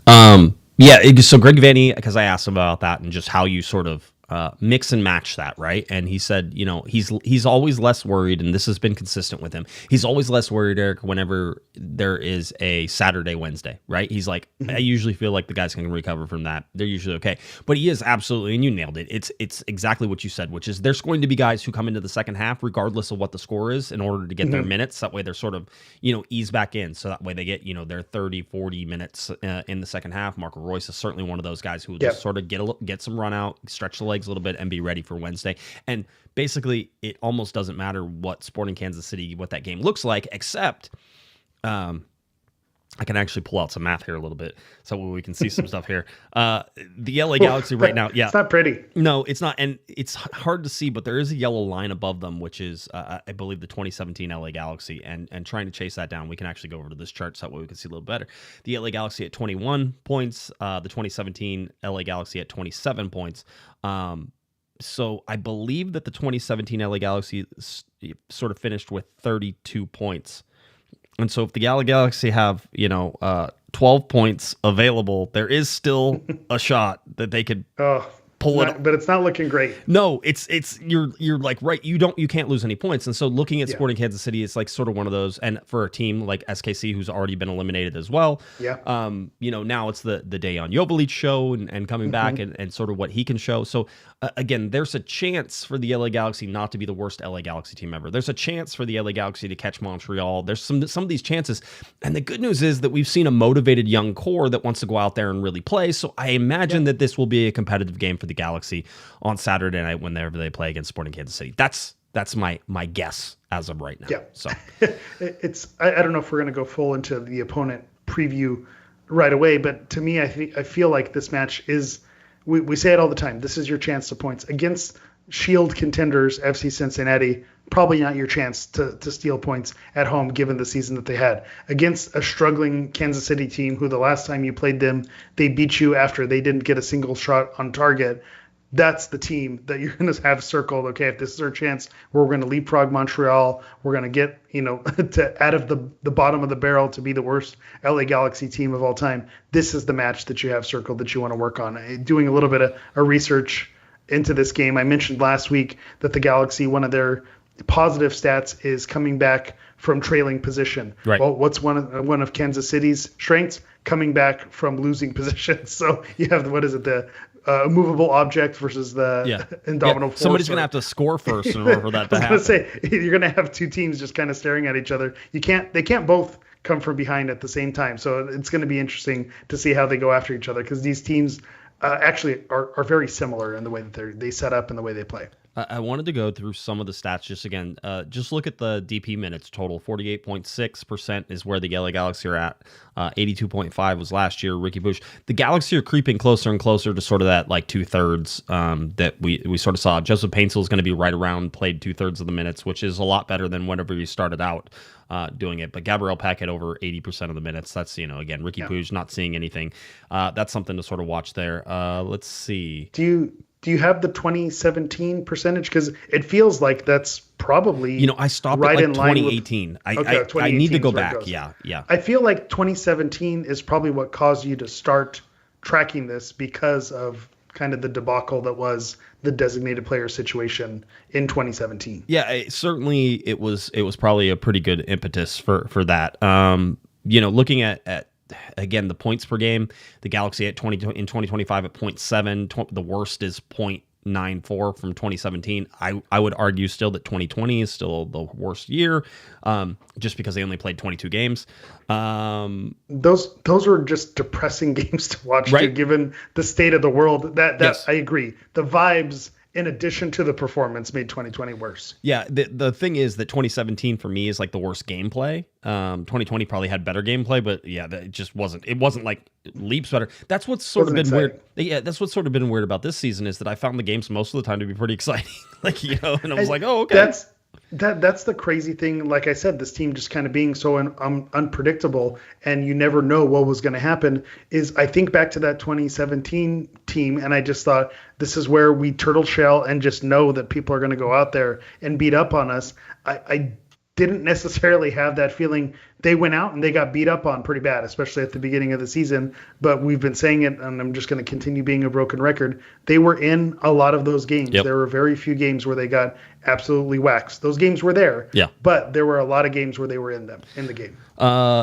Speaker 4: So Greg Vanney, because I asked him about that and just how you sort of mix and match that, right? And he said, he's always less worried, and this has been consistent with him. He's always less worried, Eric, whenever there is a Saturday, Wednesday, right? He's like, I usually feel like the guys can recover from that. They're usually okay. But he is absolutely, and you nailed it. It's exactly what you said, which is there's going to be guys who come into the second half, regardless of what the score is, in order to get their minutes. That way they're sort of, ease back in. So that way they get, their 30, 40 minutes in the second half. Marco Royce is certainly one of those guys who will just sort of get some run out, stretch the legs a little bit, and be ready for Wednesday. And basically, it almost doesn't matter what Sporting Kansas City, what that game looks like, except I can actually pull out some math here a little bit so we can see some stuff here. The LA Galaxy right now,
Speaker 5: it's not pretty.
Speaker 4: No, it's not. And it's hard to see, but there is a yellow line above them, which is, I believe, the 2017 LA Galaxy. And trying to chase that down, we can actually go over to this chart so that way we can see a little better. The LA Galaxy at 21 points, the 2017 LA Galaxy at 27 points. So I believe that the 2017 LA Galaxy sort of finished with 32 points. And so if the Galaxy have, 12 points available, there is still a shot that they could pull it.
Speaker 5: But it's not looking great.
Speaker 4: No, you're like, right. You can't lose any points. And so looking at Sporting Kansas City, it's like sort of one of those, and for a team like SKC, who's already been eliminated as well.
Speaker 5: Yeah.
Speaker 4: Now it's the Dejan Joveljic show and coming back and sort of what he can show. So again, there's a chance for the LA Galaxy not to be the worst LA Galaxy team ever. There's a chance for the LA Galaxy to catch Montreal. There's some of these chances. And the good news is that we've seen a motivated young core that wants to go out there and really play. So I imagine that this will be a competitive game for the Galaxy on Saturday night whenever they play against Sporting Kansas City. That's my guess as of right now.
Speaker 5: Yeah.
Speaker 4: So
Speaker 5: I don't know if we're going to go full into the opponent preview right away, but to me, I feel like this match is, we say it all the time, this is your chance to points against Shield contenders, FC Cincinnati. Probably not your chance to steal points at home, given the season that they had. Against a struggling Kansas City team who the last time you played them, they beat you after they didn't get a single shot on target. That's the team that you're going to have circled. Okay, if this is our chance, we're going to leapfrog Montreal. We're going to get, to out of the bottom of the barrel to be the worst LA Galaxy team of all time. This is the match that you have circled that you want to work on. Doing a little bit of research into this game, I mentioned last week that the Galaxy, one of their positive stats is coming back from trailing position.
Speaker 4: Right. Well,
Speaker 5: what's one of Kansas City's strengths? Coming back from losing position. So you have the movable object versus the indomitable force.
Speaker 4: Somebody's going to have to score first in order for that to happen.
Speaker 5: I was going to say, you're going to have two teams just kind of staring at each other. They can't both come from behind at the same time. So it's going to be interesting to see how they go after each other, because these teams actually are very similar in the way that they set up and the way they play.
Speaker 4: I wanted to go through some of the stats just again. Just look at the DP minutes total. 48.6% is where the LA Galaxy are at. 82.5 was last year. Ricky Bush. The Galaxy are creeping closer and closer to sort of that like 2/3 that we sort of saw. Joseph Paintsel is going to be right around, played 2/3 of the minutes, which is a lot better than whenever you started out doing it. But Gabriel Peck had over 80% of the minutes. That's, again, Ricky Bush not seeing anything. That's something to sort of watch there. Let's see.
Speaker 5: Do you have the 2017 percentage? Because it feels like that's probably
Speaker 4: I stopped
Speaker 5: right
Speaker 4: at like
Speaker 5: in line
Speaker 4: 2018.
Speaker 5: With,
Speaker 4: I need to go back. Yeah.
Speaker 5: I feel like 2017 is probably what caused you to start tracking this, because of kind of the debacle that was the designated player situation in 2017.
Speaker 4: Yeah, certainly it was probably a pretty good impetus for that. Looking at again, the points per game, the Galaxy at 20 in 2025 at 0.7. The worst is .94 from 2017. I would argue still that 2020 is still the worst year, just because they only played 22 games.
Speaker 5: Those were just depressing games to watch,
Speaker 4: Right.
Speaker 5: dude, given the state of the world. That
Speaker 4: Yes.
Speaker 5: I agree. The vibes, in addition to the performance, made 2020 worse.
Speaker 4: Yeah, the thing is that 2017 for me is like the worst gameplay. 2020 probably had better gameplay, but yeah, it just wasn't. It wasn't like leaps better. That's what's sort of
Speaker 5: Wasn't
Speaker 4: been weird.
Speaker 5: exciting.
Speaker 4: Yeah, that's what's sort of been weird about this season is that I found the games most of the time to be pretty exciting. Like, you know, and I was like, oh, okay.
Speaker 5: That's the crazy thing. Like I said, this team just kind of being so unpredictable, and you never know what was going to happen. Is I think back to that 2017 team, and I just thought this is where we turtle shell and just know that people are going to go out there and beat up on us. I didn't necessarily have that feeling. They went out and they got beat up on pretty bad, especially at the beginning of the season. But we've been saying it, and I'm just going to continue being a broken record. They were in a lot of those games.
Speaker 4: Yep.
Speaker 5: There were very few games where they got absolutely waxed. Those games were there.
Speaker 4: Yeah.
Speaker 5: But there were a lot of games where they were in the game.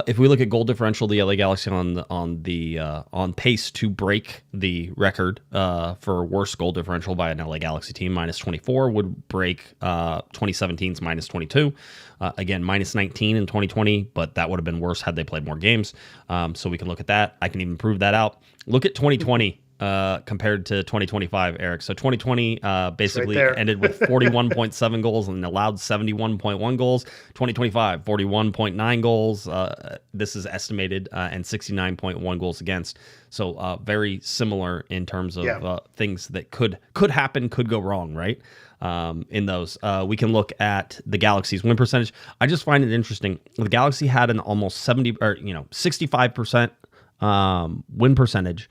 Speaker 4: If we look at goal differential, the LA Galaxy on pace to break the record for worst goal differential by an LA Galaxy team, -24, would break 2017's -22. Again, -19 in 2020, but that would have been worse had they played more games. So we can look at that. I can even prove that out. Look at 2020 compared to 2025, Eric. So 2020 basically
Speaker 5: there.
Speaker 4: ended with 41.7 goals and allowed 71.1 goals. 2025, 41.9 goals. This is estimated, and 69.1 goals against. So very similar in terms of things that could happen, could go wrong, right? In those, we can look at the Galaxy's win percentage. I just find it interesting. The Galaxy had an almost 65% win percentage.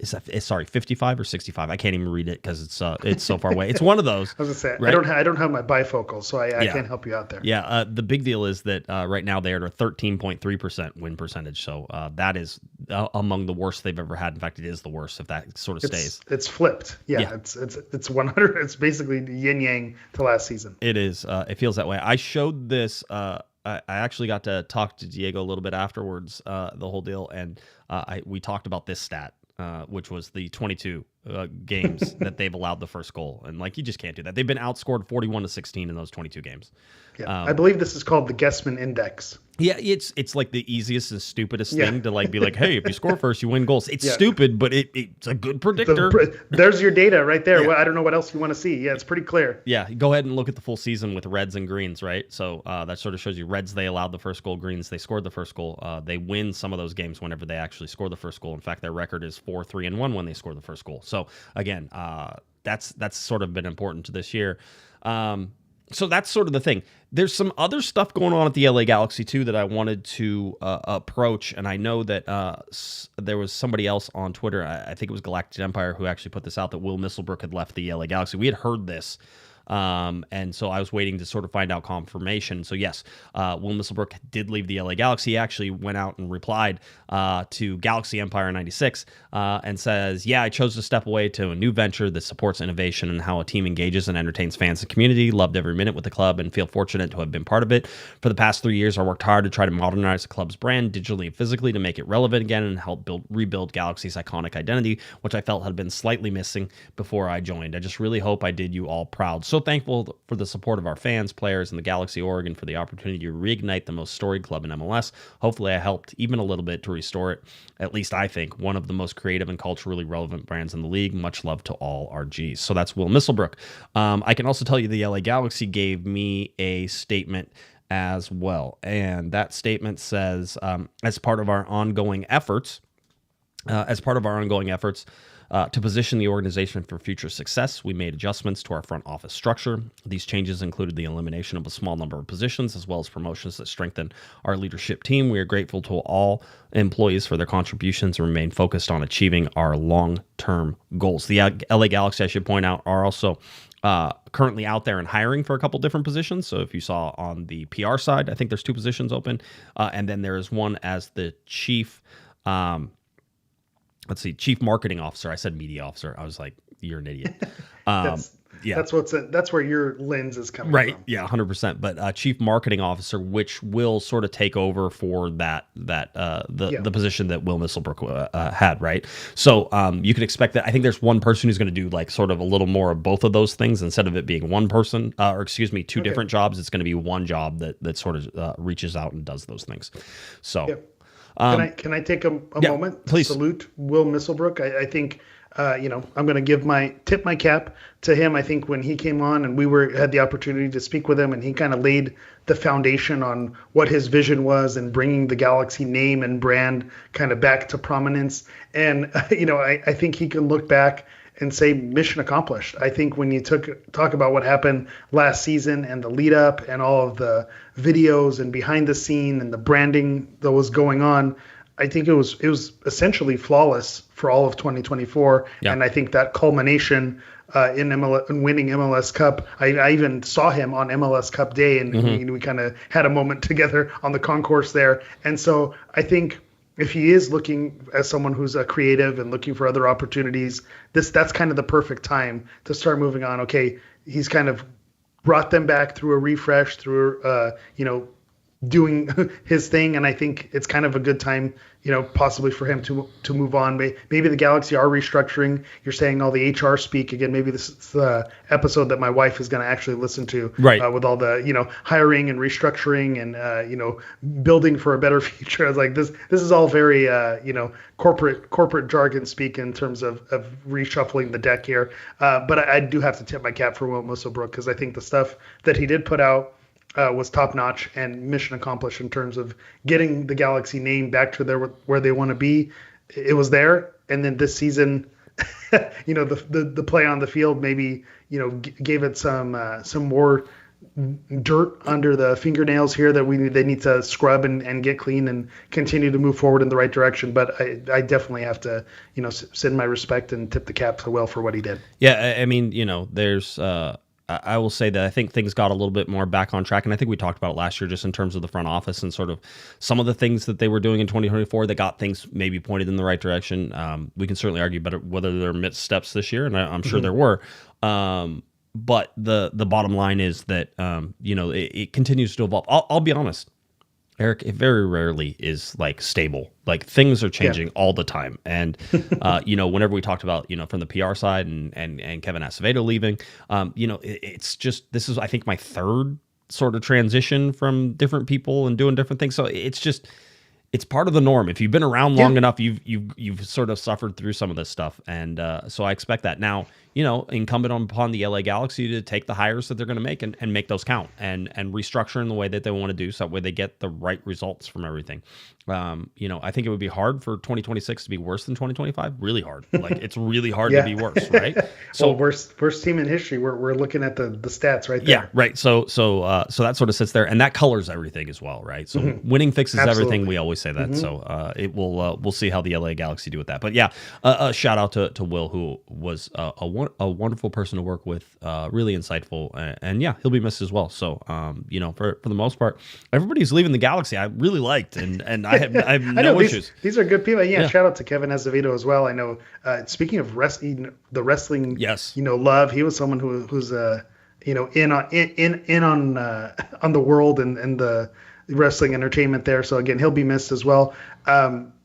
Speaker 4: Sorry, 55 or 65. I can't even read it because it's so far away. It's one of those.
Speaker 5: I was gonna say,
Speaker 4: right?
Speaker 5: I don't have my bifocal, so I can't help you out there.
Speaker 4: Yeah. The big deal is that right now they are at a 13.3% win percentage. So that is among the worst they've ever had. In fact, it is the worst if that sort of stays.
Speaker 5: It's flipped. Yeah. It's 100. It's basically yin yang to last season.
Speaker 4: It is. It feels that way. I showed this. I actually got to talk to Diego a little bit afterwards, the whole deal, and we talked about this stat, which was the 22 games that they've allowed the first goal, and like you just can't do that. They've been outscored 41-16 in those 22 games.
Speaker 5: Yeah, I believe this is called the Guesman Index.
Speaker 4: Yeah, it's like the easiest and stupidest thing to like be like, hey, if you score first, you win goals. It's stupid, but it's a good predictor.
Speaker 5: There's your data right there. Well, I don't know what else you want to see. Yeah, it's pretty clear.
Speaker 4: Yeah, go ahead and look at the full season with Reds and Greens, right? So that sort of shows you Reds, they allowed the first goal. Greens, they scored the first goal. They win some of those games whenever they actually score the first goal. In fact, their record is 4-3-1 when they score the first goal. So again, that's sort of been important to this year. So that's sort of the thing. There's some other stuff going on at the LA Galaxy too that I wanted to approach, and I know that there was somebody else on Twitter, I think it was Galactic Empire, who actually put this out, that Will Misselbrook had left the LA Galaxy. We had heard this, and so I was waiting to sort of find out confirmation. So yes, Will Misselbrook did leave the LA Galaxy. He actually went out and replied to Galaxy Empire 96 and says, yeah, I chose to step away to a new venture that supports innovation and how a team engages and entertains fans and community. Loved every minute with the club and feel fortunate to have been part of it. For the past 3 years, I worked hard to try to modernize the club's brand digitally and physically to make it relevant again and help rebuild Galaxy's iconic identity, which I felt had been slightly missing before I joined. I just really hope I did you all proud. So thankful for the support of our fans, players, and the Galaxy org, and for the opportunity to reignite the most storied club in MLS. Hopefully I helped even a little bit to restore it. At least I think one of the most creative and culturally relevant brands in the league. Much love to all our Gs. So that's Will Misselbrook. I can also tell you the LA Galaxy gave me a statement as well. And that statement says, as part of our ongoing efforts, to position the organization for future success, we made adjustments to our front office structure. These changes included the elimination of a small number of positions, as well as promotions that strengthen our leadership team. We are grateful to all employees for their contributions and remain focused on achieving our long-term goals. The LA Galaxy, I should point out, are also currently out there and hiring for a couple different positions. So if you saw on the PR side, I think there's 2 positions open. And then there is one as the chief... chief marketing officer. I said media officer. I was like, you're an idiot. Yeah.
Speaker 5: That's where your lens is coming
Speaker 4: Right.
Speaker 5: from.
Speaker 4: Yeah, 100%. But chief marketing officer, which will sort of take over for the position that Will Misselbrook had, right? So you can expect that. I think there's one person who's going to do like sort of a little more of both of those things instead of it being one person, two different jobs. It's going to be one job that sort of reaches out and does those things. So.
Speaker 5: Yeah. Can I take a moment to
Speaker 4: please.
Speaker 5: salute Will Misselbrook? I think I'm going to tip my cap to him. I think when he came on and had the opportunity to speak with him, and he kind of laid the foundation on what his vision was and bringing the Galaxy name and brand kind of back to prominence. And I think he can look back and say mission accomplished. I think when you talk about what happened last season and the lead up and all of the videos and behind the scene and the branding that was going on, I think it was essentially flawless for all of 2024.
Speaker 4: Yeah.
Speaker 5: And I think that culmination in winning MLS Cup, I even saw him on MLS Cup day, and we kind of had a moment together on the concourse there. And so I think if he is looking as someone who's a creative and looking for other opportunities, that's kind of the perfect time to start moving on. Okay, he's kind of brought them back through a refresh, through doing his thing, and I think it's kind of a good time, possibly for him to move on. Maybe the Galaxy are restructuring. You're saying all the HR speak again. Maybe this is the episode that my wife is going to actually listen to,
Speaker 4: right?
Speaker 5: With all the hiring and restructuring and building for a better future. I was like, this is all very corporate jargon speak in terms of reshuffling the deck here. But I do have to tip my cap for Will Misselbrook, because I think the stuff that he did put out was top notch and mission accomplished in terms of getting the Galaxy name back to where they want to be. It was there, and then this season, the play on the field maybe gave it some more dirt under the fingernails here that they need to scrub and get clean and continue to move forward in the right direction. But I definitely have to send my respect and tip the cap to Will for what he did.
Speaker 4: Yeah, I mean there's. I will say that I think things got a little bit more back on track, and I think we talked about it last year just in terms of the front office and sort of some of the things that they were doing in 2024 that got things maybe pointed in the right direction. We can certainly argue about whether there are missteps this year, and I'm sure there were. But the bottom line is that it continues to evolve. I'll be honest, Eric, it very rarely is like stable. Like things are changing all the time. And, whenever we talked about, from the PR side and Kevin Acevedo leaving, it's just, this is, I think, my third sort of transition from different people and doing different things. So it's part of the norm. If you've been around long enough, you've sort of suffered through some of this stuff. And so I expect that now, incumbent upon the LA Galaxy to take the hires that they're going to make and make those count and restructure in the way that they want to do, so that way they get the right results from everything. I think it would be hard for 2026 to be worse than 2025. Really hard. Like it's really hard to be worse, right? So
Speaker 5: worst team in history. We're looking at the stats right there.
Speaker 4: Yeah, right. So that sort of sits there, and that colors everything as well, right? So winning fixes everything. We always say that. So it will we'll see how the LA Galaxy do with that. But yeah, a shout out to Will, who was a wonderful person to work with, really insightful, and yeah, he'll be missed as well. So for the most part, everybody's leaving the Galaxy. I really liked, and I have no issues.
Speaker 5: These are good people. Yeah, shout out to Kevin Acevedo as well. I know. Speaking of wrestling, the wrestling, love. He was someone who's in on the world and the wrestling entertainment there. So again, he'll be missed as well.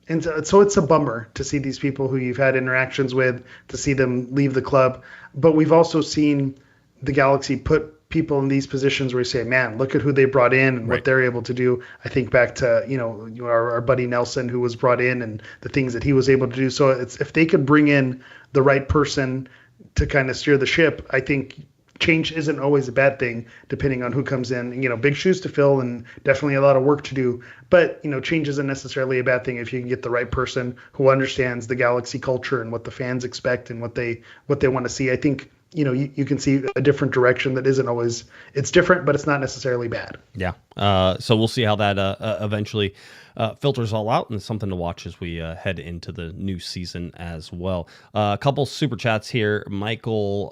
Speaker 5: And so it's a bummer to see these people who you've had interactions with, to see them leave the club. But we've also seen the Galaxy put people in these positions where you say, man, look at who they brought in and what they're able to do. I think back to, our buddy Nelson, who was brought in, and the things that he was able to do. So if they could bring in the right person to kind of steer the ship, I think change isn't always a bad thing, depending on who comes in. Big shoes to fill and definitely a lot of work to do. But, change isn't necessarily a bad thing if you can get the right person who understands the Galaxy culture and what the fans expect and what they want to see. I think, you can see a different direction that isn't always, it's different, but it's not necessarily bad.
Speaker 4: Yeah. So we'll see how that eventually filters all out, and something to watch as we head into the new season as well. A couple super chats here. Michael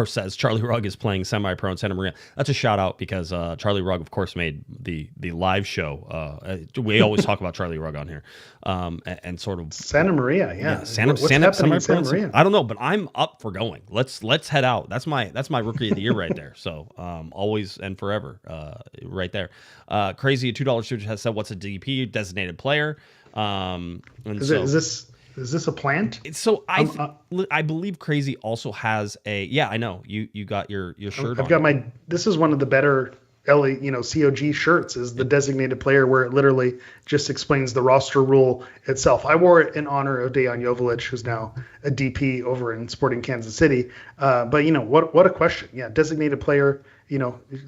Speaker 4: says Charlie Rugg is playing semi-pro in Santa Maria. That's a shout out because Charlie Rugg, of course, made the live show. We always talk about Charlie Rugg on here, and sort of
Speaker 5: Santa Maria. Yeah.
Speaker 4: What's happening in Santa Maria? I don't know, but I'm up for going. Let's head out. That's my rookie of the year right there. So always and forever, right there. Crazy $2 super has said, what's a DP, designated player?
Speaker 5: Is this a plant?
Speaker 4: So I believe Crazy also has a, yeah, I know you got your shirt.
Speaker 5: I've got this is one of the better COG shirts, is the designated player, where it literally just explains the roster rule itself. I wore it in honor of Dejan Joveljic, who's now a DP over in Sporting Kansas City. But what a question. Yeah, designated player.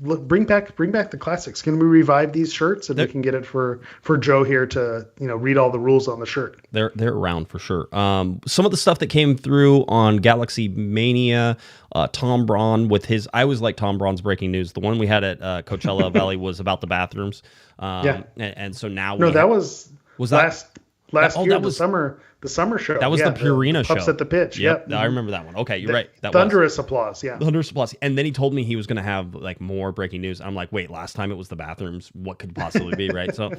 Speaker 5: Look, bring back the classics. Can we revive these shirts, and we can get it for Joe here to read all the rules on the shirt?
Speaker 4: They're around for sure. Some of the stuff that came through on Galaxy Mania, Tom Braun with his. I always like Tom Braun's breaking news. The one we had at Coachella Valley was about the bathrooms. And so now
Speaker 5: that was
Speaker 4: that
Speaker 5: last year.
Speaker 4: That was
Speaker 5: the summer show.
Speaker 4: That was the Purina show.
Speaker 5: Pups at the pitch.
Speaker 4: Yep. I remember that one. Okay, you're right. That
Speaker 5: thunderous applause. Yeah.
Speaker 4: Thunderous applause. And then he told me he was going to have like more breaking news. I'm like, wait, last time it was the bathrooms. What could possibly be, right? So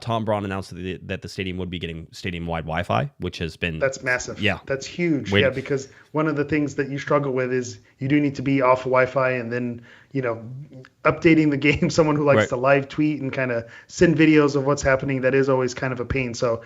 Speaker 4: Tom Braun announced that the stadium would be getting stadium-wide Wi-Fi, which has been...
Speaker 5: That's massive.
Speaker 4: Yeah.
Speaker 5: That's huge. Yeah, because one of the things that you struggle with is you do need to be off of Wi-Fi, and then, updating the game, someone who likes to live tweet and kind of send videos of what's happening, that is always kind of a pain. So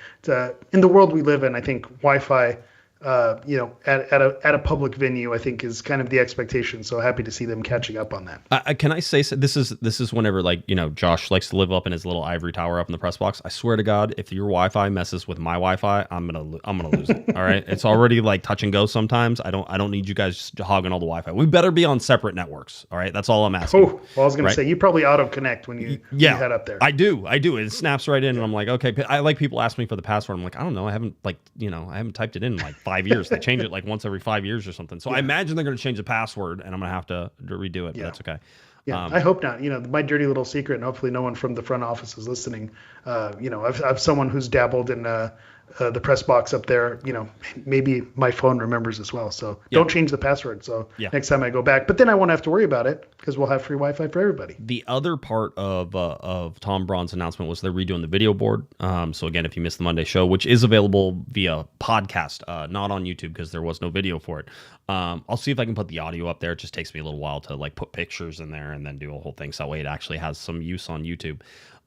Speaker 5: in the world we live in, I think Wi-Fi, at a public venue, I think is kind of the expectation. So happy to see them catching up on that.
Speaker 4: Can I say, so this is whenever Josh likes to live up in his little ivory tower up in the press box. I swear to God, if your Wi-Fi messes with my Wi-Fi, I'm gonna lose it. All right, it's already like touch and go sometimes. I don't need you guys hogging all the Wi-Fi. We better be on separate networks. All right, that's all I'm asking.
Speaker 5: Oh, well, I was gonna say you probably auto connect when you head up there.
Speaker 4: I do. It snaps right in, and I'm like, okay. I like people ask me for the password. I'm like, I don't know. I haven't typed it in like 5 years. They change it like once every 5 years or something. So I imagine they're going to change the password, and I'm going to have to redo it. But that's okay.
Speaker 5: Yeah, I hope not. My dirty little secret, and hopefully no one from the front office is listening. I've someone who's dabbled in the press box up there. Maybe my phone remembers as well. So don't change the password. So next time I go back, but then I won't have to worry about it because we'll have free Wi-Fi for everybody.
Speaker 4: The other part of Tom Braun's announcement was they're redoing the video board. So again, if you missed the Monday show, which is available via podcast, not on YouTube because there was no video for it. I'll see if I can put the audio up there. It just takes me a little while to like put pictures in there and then do a whole thing. So that way it actually has some use on YouTube.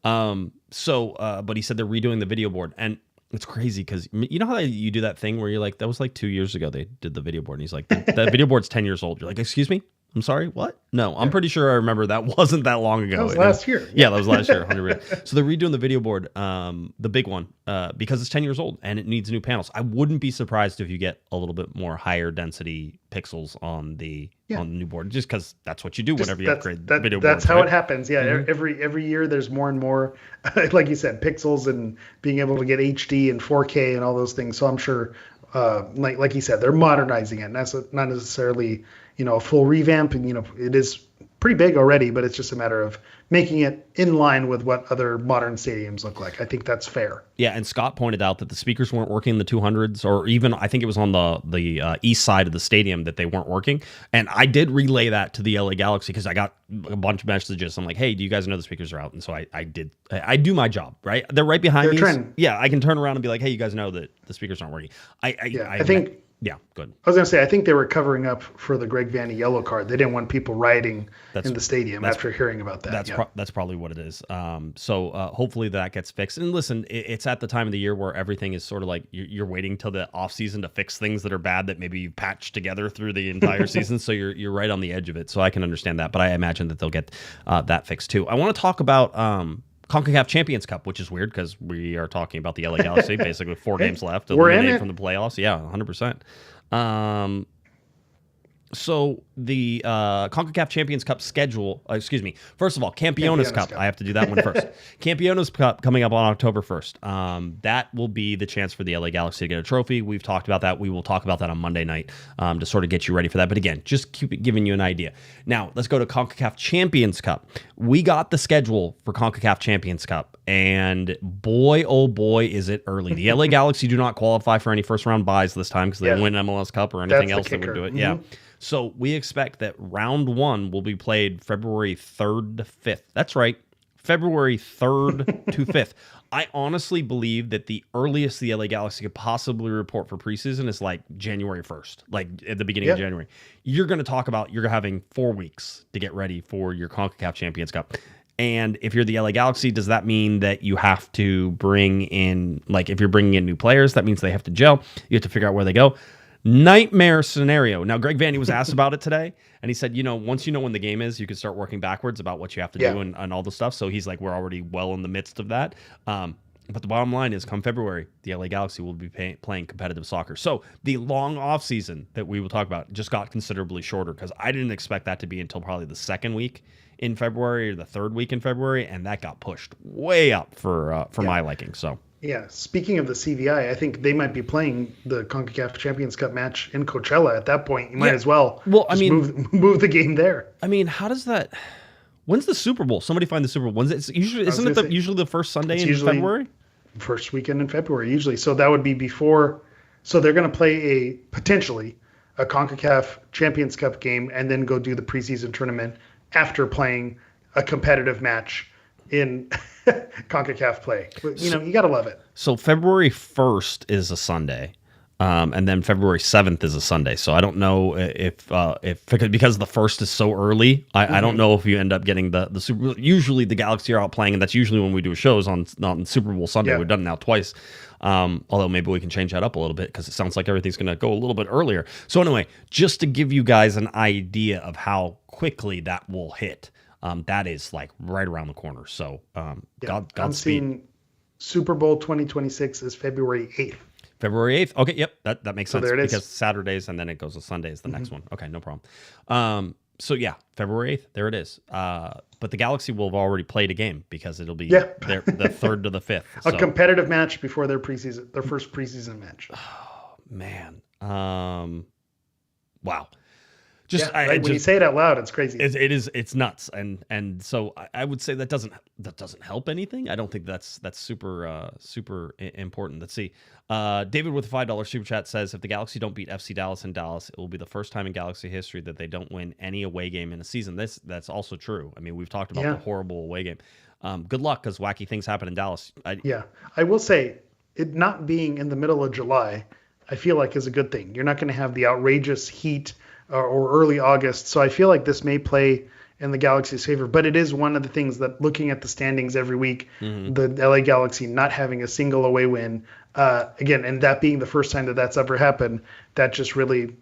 Speaker 4: But he said they're redoing the video board, and it's crazy because you know how you do that thing where you're like, that was like 2 years ago they did the video board, and he's like, that video board's 10 years old. You're like, excuse me? I'm sorry, what? No, I'm pretty sure I remember that wasn't that long ago.
Speaker 5: That was last year.
Speaker 4: Yeah, that was last year. 100%. So they're redoing the video board, the big one, because it's 10 years old and it needs new panels. I wouldn't be surprised if you get a little bit more higher density pixels on the new board, just because that's what you do whenever you upgrade the video board.
Speaker 5: That's how it happens. Yeah, every year there's more and more, like you said, pixels and being able to get HD and 4K and all those things. So I'm sure, like you said, they're modernizing it. And that's not necessarily a full revamp, and it is pretty big already, but it's just a matter of making it in line with what other modern stadiums look like. I think that's fair.
Speaker 4: Yeah, and Scott pointed out that the speakers weren't working in the 200s, or even I think it was on the east side of the stadium that they weren't working. And I did relay that to the LA Galaxy because I got a bunch of messages. I'm like, hey, do you guys know the speakers are out? And so I do my job, right? They're right behind me. Yeah, I can turn around and be like, hey, you guys know that the speakers aren't working. I think. Yeah, good.
Speaker 5: I was going to say, I think they were covering up for the Greg Vanney yellow card. They didn't want people rioting in the stadium after hearing about that.
Speaker 4: That's probably what it is. So hopefully that gets fixed. And listen, it's at the time of the year where everything is sort of like you're waiting till the off season to fix things that are bad that maybe you've patched together through the entire season. So you're right on the edge of it. So I can understand that. But I imagine that they'll get that fixed too. I want to talk about CONCACAF Champions Cup, which is weird because we are talking about the LA Galaxy, basically 4 games left to eliminate from the playoffs. Yeah, 100%. So the CONCACAF Champions Cup schedule, first of all, Campeones Cup. I have to do that one first. Campeones Cup coming up on October 1st. That will be the chance for the LA Galaxy to get a trophy. We've talked about that. We will talk about that on Monday night to sort of get you ready for that. But again, just keep giving you an idea. Now, let's go to CONCACAF Champions Cup. We got the schedule for CONCACAF Champions Cup, and boy, oh boy, is it early. The LA Galaxy do not qualify for any first-round buys this time because they didn't win MLS Cup or anything else that would do it. Mm-hmm. Yeah. So we expect that round 1 will be played February 3rd to 5th. That's right, February 3rd to 5th. I honestly believe that the earliest the LA Galaxy could possibly report for preseason is like January 1st, like at the beginning of January. You're going to talk about you're having 4 weeks to get ready for your CONCACAF Champions Cup. And if you're the LA Galaxy, does that mean that you have to bring in, like if you're bringing in new players, that means they have to gel. You have to figure out where they go. Nightmare scenario. Now, Greg Vanney was asked about it today, and he said, once you know when the game is, you can start working backwards about what you have to do and all the stuff. So he's like, we're already well in the midst of that. But the bottom line is, come February, the LA Galaxy will be playing competitive soccer. So the long offseason that we will talk about just got considerably shorter, because I didn't expect that to be until probably the second week in February or the third week in February, and that got pushed way up for my liking. So.
Speaker 5: Yeah, speaking of the CVI, I think they might be playing the CONCACAF Champions Cup match in Coachella at that point. You might as well, move the game there.
Speaker 4: I mean, how does that... When's the Super Bowl? Somebody find the Super Bowl. Isn't it usually the first Sunday in February?
Speaker 5: First weekend in February, usually. So that would be before... So they're going to play potentially a CONCACAF Champions Cup game and then go do the preseason tournament after playing a competitive match in CONCACAF play. You got to love it.
Speaker 4: So February 1st is a Sunday, and then February 7th is a Sunday. So I don't know if because the first is so early, I don't know if you end up getting the Super Bowl. Usually the Galaxy are out playing, and that's usually when we do shows on Super Bowl Sunday. Yeah. We've done it now twice. Although maybe we can change that up a little bit, because it sounds like everything's going to go a little bit earlier. So anyway, just to give you guys an idea of how quickly that will hit. That is like right around the corner. So Godspeed.
Speaker 5: I'm seeing Super Bowl 2026 is February 8th.
Speaker 4: February 8th. Okay, yep, that makes sense.
Speaker 5: There it is.
Speaker 4: Because Saturdays and then it goes to Sundays the next one. Okay, no problem. So yeah, February 8th, there it is. But the Galaxy will have already played a game, because it'll be the 3rd to the 5th.
Speaker 5: A competitive match before their first preseason match.
Speaker 4: Oh, man. Wow.
Speaker 5: When you say it out loud, it's crazy.
Speaker 4: It's nuts, and so I would say that doesn't help anything. I don't think that's super important. Let's see. David with a $5 super chat says, if the Galaxy don't beat FC Dallas in Dallas, it will be the first time in Galaxy history that they don't win any away game in a season. That's also true. I mean, we've talked about the horrible away game. Good luck, because wacky things happen in Dallas.
Speaker 5: I will say, it not being in the middle of July, I feel like is a good thing. You're not going to have the outrageous heat or early August. So I feel like this may play in the Galaxy's favor. But it is one of the things that, looking at the standings every week, the LA Galaxy not having a single away win, again, and that being the first time that that's ever happened, that just really,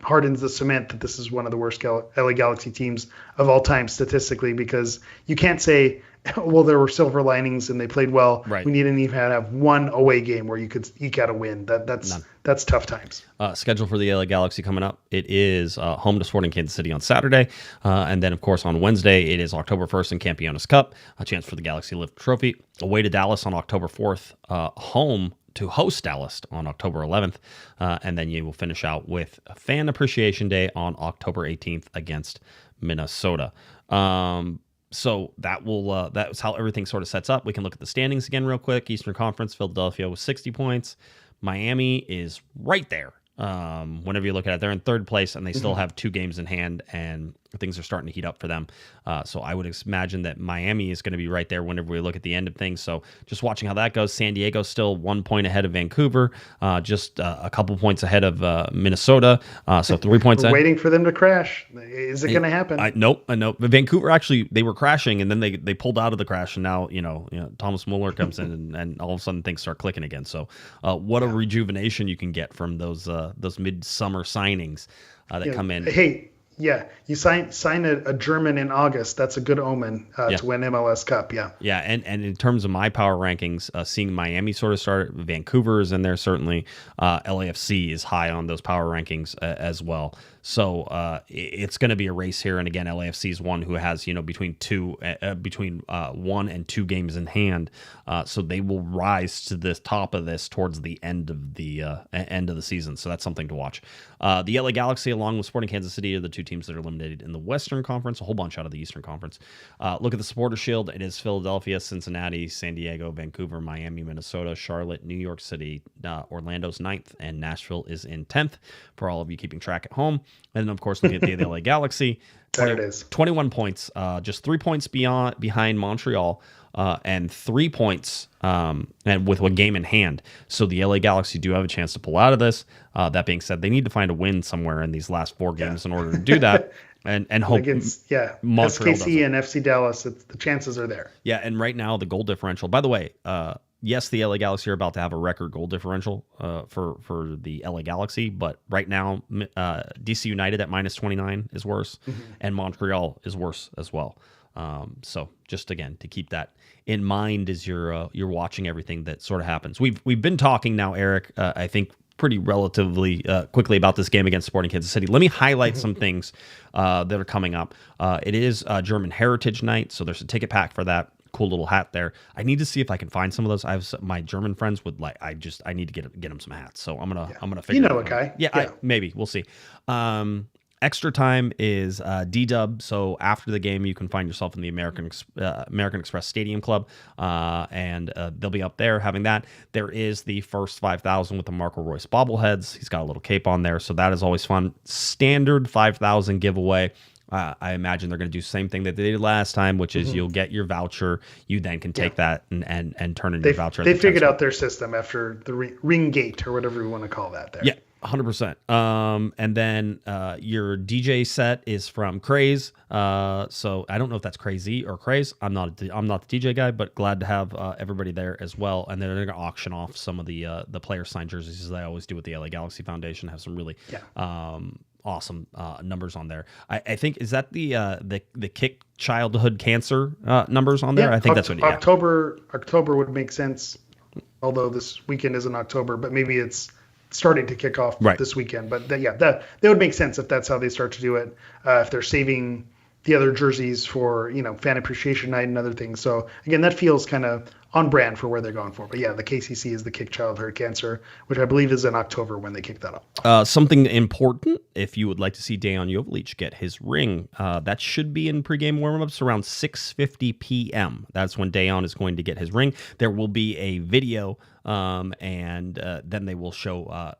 Speaker 5: hardens the cement that this is one of the worst LA Galaxy teams of all time statistically, because you can't say, well, there were silver linings and they played well.
Speaker 4: Right.
Speaker 5: We didn't even have one away game where you could eke out a win. That's tough times.
Speaker 4: Schedule for the LA Galaxy coming up. It is home to Sporting Kansas City on Saturday. And then, of course, on Wednesday, it is October 1st in Campeones Cup, a chance for the Galaxy to lift the trophy. Away to Dallas on October 4th, home to host Dallas on October 11th. And then you will finish out with a Fan Appreciation Day on October 18th against Minnesota. So that's how everything sort of sets up. We can look at the standings again real quick. Eastern Conference, Philadelphia with 60 points. Miami is right there. Whenever you look at it, they're in third place, and they still have 2 games in hand, and things are starting to heat up for them. So I would imagine that Miami is going to be right there whenever we look at the end of things. So just watching how that goes. San Diego still 1 point ahead of Vancouver, just a couple points ahead of Minnesota. So 3 points.
Speaker 5: We're waiting for them to crash. Is it going to happen?
Speaker 4: Nope. But Vancouver, actually, they were crashing, and then they pulled out of the crash, and now Thomas Mueller comes in, and all of a sudden things start clicking again. So what a rejuvenation you can get from those midsummer signings that come in.
Speaker 5: Hey. Yeah, you sign a German in August. That's a good omen to win MLS Cup. Yeah.
Speaker 4: Yeah, and in terms of my power rankings, seeing Miami sort of start, Vancouver is in there certainly. LAFC is high on those power rankings as well. So it's going to be a race here, and again, LAFC is one who has between 1 and 2 games in hand. So they will rise to the top of this towards the end of the season. So that's something to watch. The LA Galaxy, along with Sporting Kansas City, are the 2 teams that are eliminated in the Western Conference. A whole bunch out of the Eastern Conference. Look at the Supporter Shield. It is Philadelphia, Cincinnati, San Diego, Vancouver, Miami, Minnesota, Charlotte, New York City, Orlando's 9th, and Nashville is in 10th. For all of you keeping track at home. And then, of course, looking at the LA Galaxy,
Speaker 5: There it is.
Speaker 4: 21 points, just 3 points behind Montreal, and 3 points and with one game in hand. So the LA Galaxy do have a chance to pull out of this. That being said, they need to find a win somewhere in these last 4 games in order to do that. And hope
Speaker 5: Against
Speaker 4: Montreal
Speaker 5: SKC and FC Dallas, the chances are there.
Speaker 4: Yeah, and right now the goal differential. By the way, yes, the LA Galaxy are about to have a record goal differential for the LA Galaxy, but right now DC United at -29 is worse, and Montreal is worse as well. So just again to keep that in mind as you're watching everything that sort of happens. We've been talking now, Eric. I think pretty relatively quickly about this game against Sporting Kansas City. Let me highlight some things that are coming up. It is German Heritage Night, so there's a ticket pack for that. Cool little hat there. I need to see if I can find some of those. I have my German friends would like. I need to get them some hats. So I'm gonna figure.
Speaker 5: You know
Speaker 4: it
Speaker 5: a
Speaker 4: out.
Speaker 5: guy.
Speaker 4: Yeah. Maybe we'll see. Extra time is D-Dub. So after the game, you can find yourself in the American Express Stadium Club, and they'll be up there having that. There is the first 5,000 with the Marco Royce bobbleheads. He's got a little cape on there, so that is always fun. Standard 5,000 giveaway. I imagine they're going to do the same thing that they did last time, which is you'll get your voucher. You then can take that and turn in your voucher.
Speaker 5: They figured out their system after the ring gate or whatever you want to call that there.
Speaker 4: Yeah, 100%. And then your DJ set is from Craze. So I don't know if that's Crazy or Craze. I'm not the DJ guy, but glad to have everybody there as well. And then they're going to auction off some of the player signed jerseys as they always do with the LA Galaxy Foundation. Have some really awesome numbers on there. I think is that the kick childhood cancer numbers on there. I think that's what. Yeah.
Speaker 5: October would make sense, although this weekend isn't October, but maybe it's starting to kick off this weekend. But that would make sense if that's how they start to do it. If they're saving the other jerseys for fan appreciation night and other things. So again, that feels kind of on brand for where they're going for. But yeah, the KCC is the Kick Childhood Cancer, which I believe is in October when they kick that off.
Speaker 4: Something important, if you would like to see Dejan Joveljic get his ring, that should be in pregame warm-ups around 6:50 p.m. That's when Dejan is going to get his ring. There will be a video, and then they will show,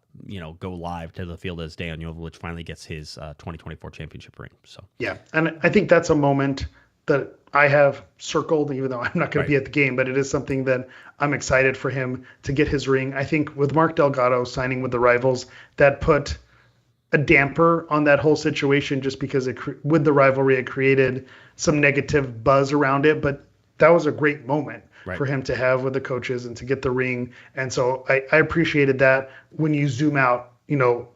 Speaker 4: go live to the field as Dejan Joveljic finally gets his 2024 championship ring. So
Speaker 5: yeah, and I think that's a moment that I have circled, even though I'm not going to be at the game, but it is something that I'm excited for him to get his ring. I think with Mark Delgado signing with the Rivals, that put a damper on that whole situation just because with the rivalry, it created some negative buzz around it. But that was a great moment for him to have with the coaches and to get the ring. And so I appreciated that when you zoom out,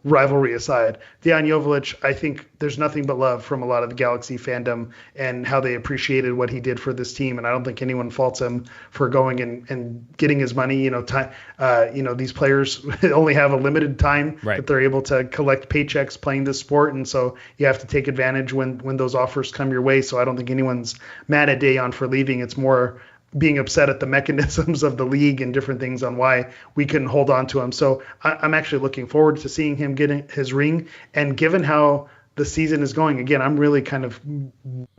Speaker 5: rivalry aside. Dejan Joveljic, I think there's nothing but love from a lot of the Galaxy fandom and how they appreciated what he did for this team. And I don't think anyone faults him for going and getting his money. These players only have a limited time that they're able to collect paychecks playing this sport. And so you have to take advantage when those offers come your way. So I don't think anyone's mad at Dejan for leaving. It's more being upset at the mechanisms of the league and different things on why we couldn't hold on to him. So I'm actually looking forward to seeing him getting his ring. And given how the season is going, again, I'm really kind of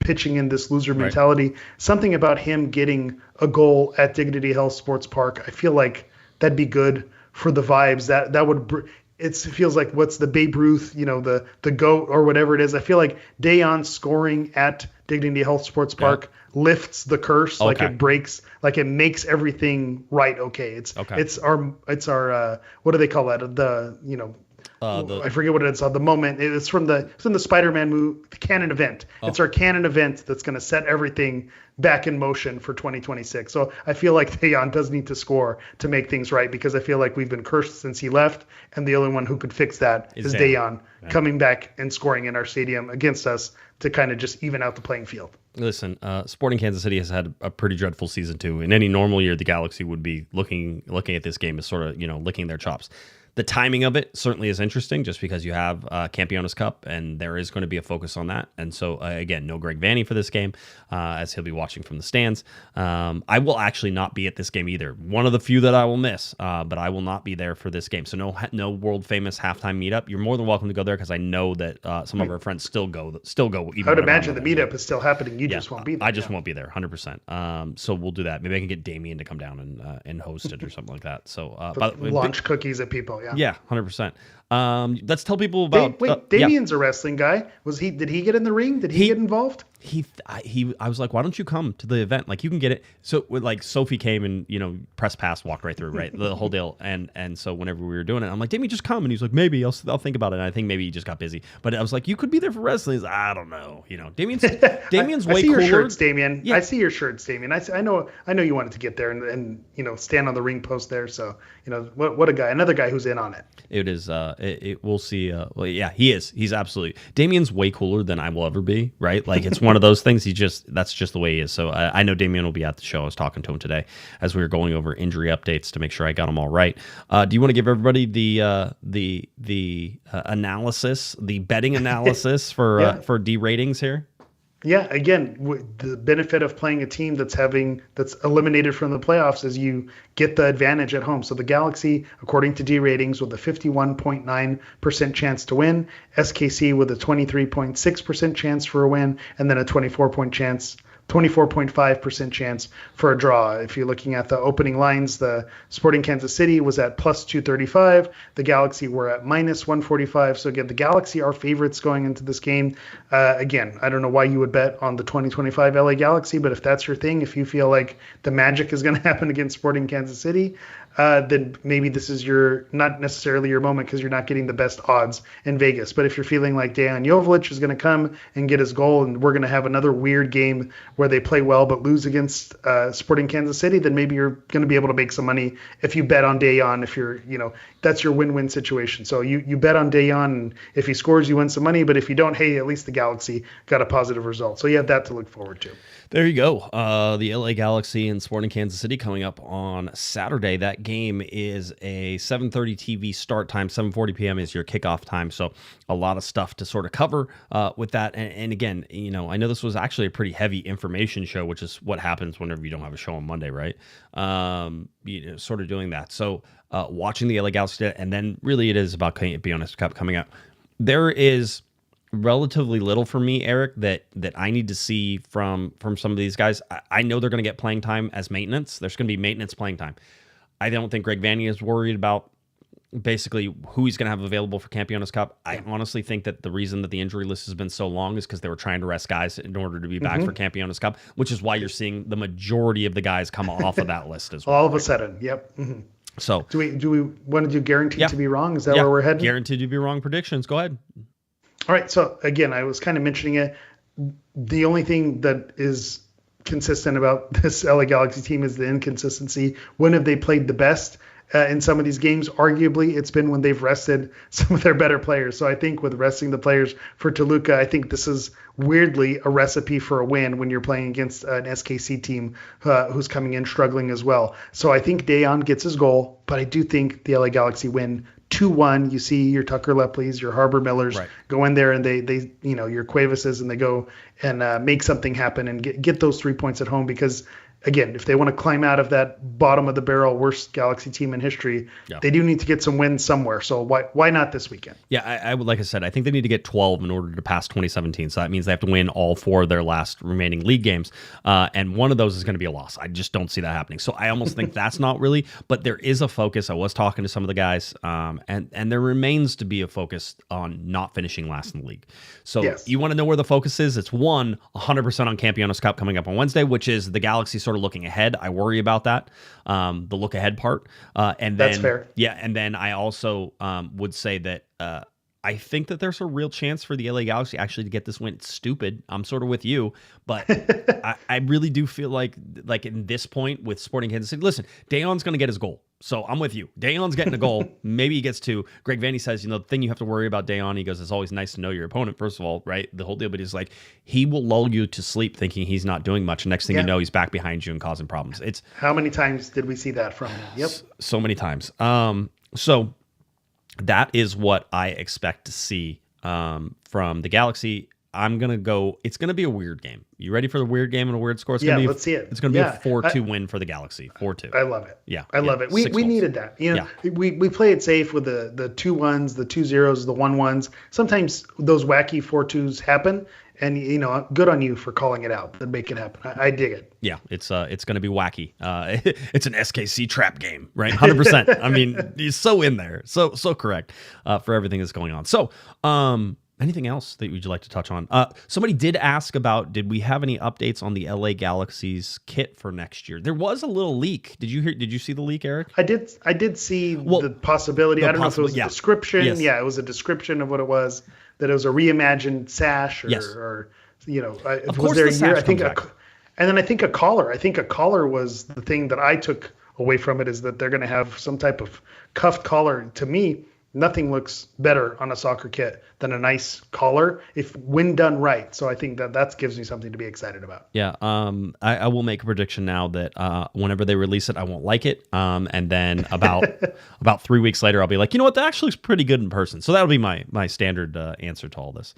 Speaker 5: pitching in this loser mentality. Something about him getting a goal at Dignity Health Sports Park, I feel like that'd be good for the vibes. That would it feels like what's the Babe Ruth, the GOAT or whatever it is. I feel like Dejan scoring at Dignity Health Sports Park lifts the curse, like it breaks, like it makes everything right. It's our what do they call that? I forget what it's on the moment. It's from the Spider-Man movie, the canon event. It's our canon event that's going to set everything back in motion for 2026. So I feel like Dejan does need to score to make things right, because I feel like we've been cursed since he left, and the only one who could fix that is Dejan coming back and scoring in our stadium against us to kind of just even out the playing field.
Speaker 4: Listen, Sporting Kansas City has had a pretty dreadful season too. In any normal year, the Galaxy would be looking at this game as sort of licking their chops. The timing of it certainly is interesting, just because you have Campeones Cup, and there is going to be a focus on that. And so, again, no Greg Vanney for this game, as he'll be watching from the stands. I will actually not be at this game either. One of the few that I will miss, but I will not be there for this game. So no world-famous halftime meetup. You're more than welcome to go there, because I know that some of our friends still go. Even
Speaker 5: I would imagine the meetup is still happening. You just won't be there.
Speaker 4: I just won't be there, 100%. So we'll do that. Maybe I can get Damien to come down and host it or something like that. So
Speaker 5: launch cookies at people.
Speaker 4: Yeah, 100%. Let's tell people about.
Speaker 5: Damian's a wrestling guy. Did he get in the ring? Did he get involved?
Speaker 4: I was like, why don't you come to the event? Like, you can get it. So like Sophie came and, press pass, walked right through, right? The whole deal. And so whenever we were doing it, I'm like, Damian, just come. And he's like, maybe I'll think about it. And I think maybe he just got busy, but I was like, you could be there for wrestling. He's like, I don't know. Damian's way
Speaker 5: I see
Speaker 4: cooler.
Speaker 5: Your shirts, Damian.
Speaker 4: Yeah.
Speaker 5: I see your shirts, Damian. I know you wanted to get there and stand on the ring post there. So, what a guy, another guy who's in on it.
Speaker 4: It is, we'll see. Well, yeah, he is. He's absolutely, Damian's way cooler than I will ever be, right? Like, it's one of those things. That's just the way he is. So I know Damian will be at the show. I was talking to him today as we were going over injury updates to make sure I got them all right. Do you want to give everybody the analysis, the betting analysis for D ratings here?
Speaker 5: Yeah, again, the benefit of playing a team that's eliminated from the playoffs is you get the advantage at home. So the Galaxy, according to D ratings, with a 51.9% chance to win, SKC with a 23.6% chance for a win, and then a 24.5% chance for a draw. If you're looking at the opening lines, the Sporting Kansas City was at plus 235. The Galaxy were at minus 145. So again, the Galaxy are favorites going into this game. Again, I don't know why you would bet on the 2025 LA Galaxy, but if that's your thing, if you feel like the magic is going to happen against Sporting Kansas City, then maybe this is not necessarily your moment because you're not getting the best odds in Vegas. But if you're feeling like Dejan Joveljic is going to come and get his goal and we're going to have another weird game where they play well but lose against Sporting Kansas City, then maybe you're going to be able to make some money if you bet on Dejan. If you're, that's your win-win situation. So you bet on Dejan, and if he scores, you win some money. But if you don't, hey, at least the Galaxy got a positive result. So you have that to look forward to.
Speaker 4: There you go. The LA Galaxy and Sporting Kansas City coming up on Saturday. That game is a 7:30 TV start time. 7:40 p.m. is your kickoff time. So a lot of stuff to sort of cover with that. And again, I know this was actually a pretty heavy information show, which is what happens whenever you don't have a show on Monday, right? Sort of doing that. So watching the LA Galaxy, and then really it is about Campeones Cup coming up. There is relatively little for me, Eric, that I need to see from some of these guys. I know they're going to get playing time as maintenance. There's going to be maintenance playing time. I don't think Greg Vanney is worried about basically who he's going to have available for Campeones Cup. I honestly think that the reason that the injury list has been so long is because they were trying to rest guys in order to be back for Campeones Cup, which is why you're seeing the majority of the guys come off of that list as well.
Speaker 5: All of a sudden, yep. Mm-hmm.
Speaker 4: So
Speaker 5: do we want to do guaranteed to be wrong? Is that where we're heading?
Speaker 4: Guaranteed to be wrong predictions. Go ahead.
Speaker 5: All right. So again, I was kind of mentioning it. The only thing that is consistent about this LA Galaxy team is the inconsistency. When have they played the best in some of these games? Arguably, it's been when they've rested some of their better players. So I think with resting the players for Toluca, I think this is weirdly a recipe for a win when you're playing against an SKC team who's coming in struggling as well. So I think Dejan gets his goal, but I do think the LA Galaxy win 2-1. You see your Tucker Lepleys, your Harbor Millers go in there and they your Cuevases, and they go and make something happen and get those 3 points at home, because again, if they want to climb out of that bottom of the barrel worst Galaxy team in history, they do need to get some wins somewhere. So why not this weekend?
Speaker 4: Yeah, I would, like I said, I think they need to get 12 in order to pass 2017. So that means they have to win all 4 of their last remaining league games. And one of those is going to be a loss. I just don't see that happening. So I almost think that's not really, but there is a focus. I was talking to some of the guys, and there remains to be a focus on not finishing last in the league. So you want to know where the focus is? It's 100% on Campeones Cup coming up on Wednesday, which is the Galaxy sort of looking ahead. I worry about that, the look ahead part. And then,
Speaker 5: that's fair.
Speaker 4: Yeah, and then I also would say that I think that there's a real chance for the LA Galaxy actually to get this win. It's stupid. I'm sort of with you, but I really do feel like in this point with Sporting Kansas City, listen, Dejan's going to get his goal. So I'm with you. Dejan's getting a goal. Maybe he gets 2. Greg Vanney says, the thing you have to worry about Dejan, he goes, it's always nice to know your opponent, first of all, right? The whole deal, but he's like, he will lull you to sleep thinking he's not doing much. Next thing you know, he's back behind you and causing problems. It's
Speaker 5: how many times did we see that from him? Yep.
Speaker 4: So many times. So that is what I expect to see from the Galaxy. I'm going to go, it's going to be a weird game. You ready for the weird game and a weird score? It's gonna be,
Speaker 5: let's see it.
Speaker 4: It's going to be a 4-2 win for the Galaxy. 4-2.
Speaker 5: I love it.
Speaker 4: Yeah.
Speaker 5: I love it. We needed that. We play it safe with the 2-1s, the 2-0s, the 1-1s. Sometimes those wacky 4-2s happen, And good on you for calling it out and make it happen. I dig it.
Speaker 4: Yeah, it's going to be wacky. It's an SKC trap game, right? 100%. I mean, he's so in there, so correct for everything that's going on. So, anything else that would you like to touch on? Somebody did ask about, did we have any updates on the LA Galaxy's kit for next year? There was a little leak. Did you see the leak, Eric?
Speaker 5: I did see the possibility. I don't know if it was a description.
Speaker 4: Yes.
Speaker 5: Yeah, it was a description of what it was. That it was a reimagined sash, or if it was there a year. I think, and then I think a collar. I think a collar was the thing that I took away from it, is that they're going to have some type of cuffed collar. To me, nothing looks better on a soccer kit than a nice collar when done right. So I think that gives me something to be excited about.
Speaker 4: Yeah. I will make a prediction now that whenever they release it, I won't like it. And then about 3 weeks later, I'll be like, you know what? That actually looks pretty good in person. So that'll be my standard answer to all this.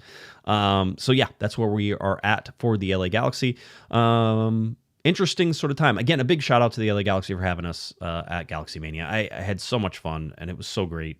Speaker 4: So yeah, that's where we are at for the LA Galaxy. Interesting sort of time. Again, a big shout out to the LA Galaxy for having us at Galaxy Mania. I had so much fun, and it was so great.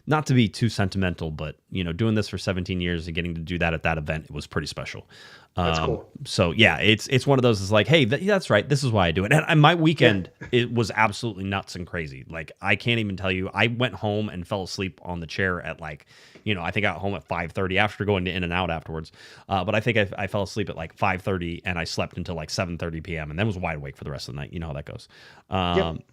Speaker 4: Not to be too sentimental, but doing this for 17 years and getting to do that at that event, it was pretty special.
Speaker 5: That's cool.
Speaker 4: So yeah, it's one of those. It's like, hey, that's right. This is why I do it. And my weekend, it was absolutely nuts and crazy. Like, I can't even tell you. I went home and fell asleep on the chair at I think I got home at 5:30 after going to In-N-Out afterwards. But I think I fell asleep at 5:30 and I slept until 7:30 p.m. and then was wide awake for the rest of the night. You know how that goes.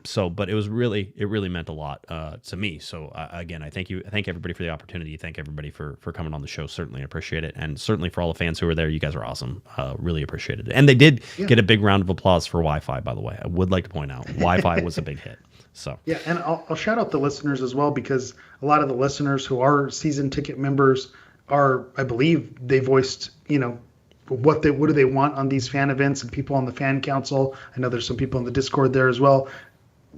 Speaker 4: So, but it really meant a lot to me. So again, I thank everybody for the opportunity. Thank everybody for coming on the show. Certainly appreciate it. And certainly for all the fans who were there, you guys are awesome. Really appreciated it. And they did get a big round of applause for Wi-Fi, by the way. I would like to point out Wi-Fi was a big hit. So
Speaker 5: yeah, and I'll shout out the listeners as well, because a lot of the listeners who are season ticket members are, I believe, they voiced, what do they want on these fan events, and people on the fan council. I know there's some people in the Discord there as well,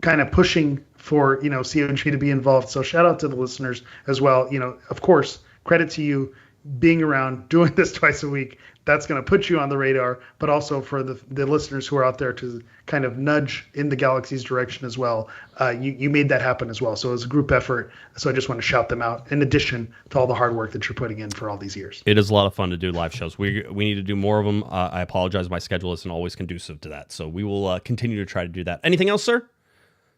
Speaker 5: kind of pushing for COG to be involved. So shout out to the listeners as well. Of course, credit to you being around, doing this twice a week. That's going to put you on the radar, but also for the listeners who are out there to kind of nudge in the Galaxy's direction as well. You made that happen as well. So it was a group effort. So I just want to shout them out, in addition to all the hard work that you're putting in for all these years.
Speaker 4: It is a lot of fun to do live shows. We need to do more of them. I apologize. My schedule isn't always conducive to that. So we will continue to try to do that. Anything else, sir?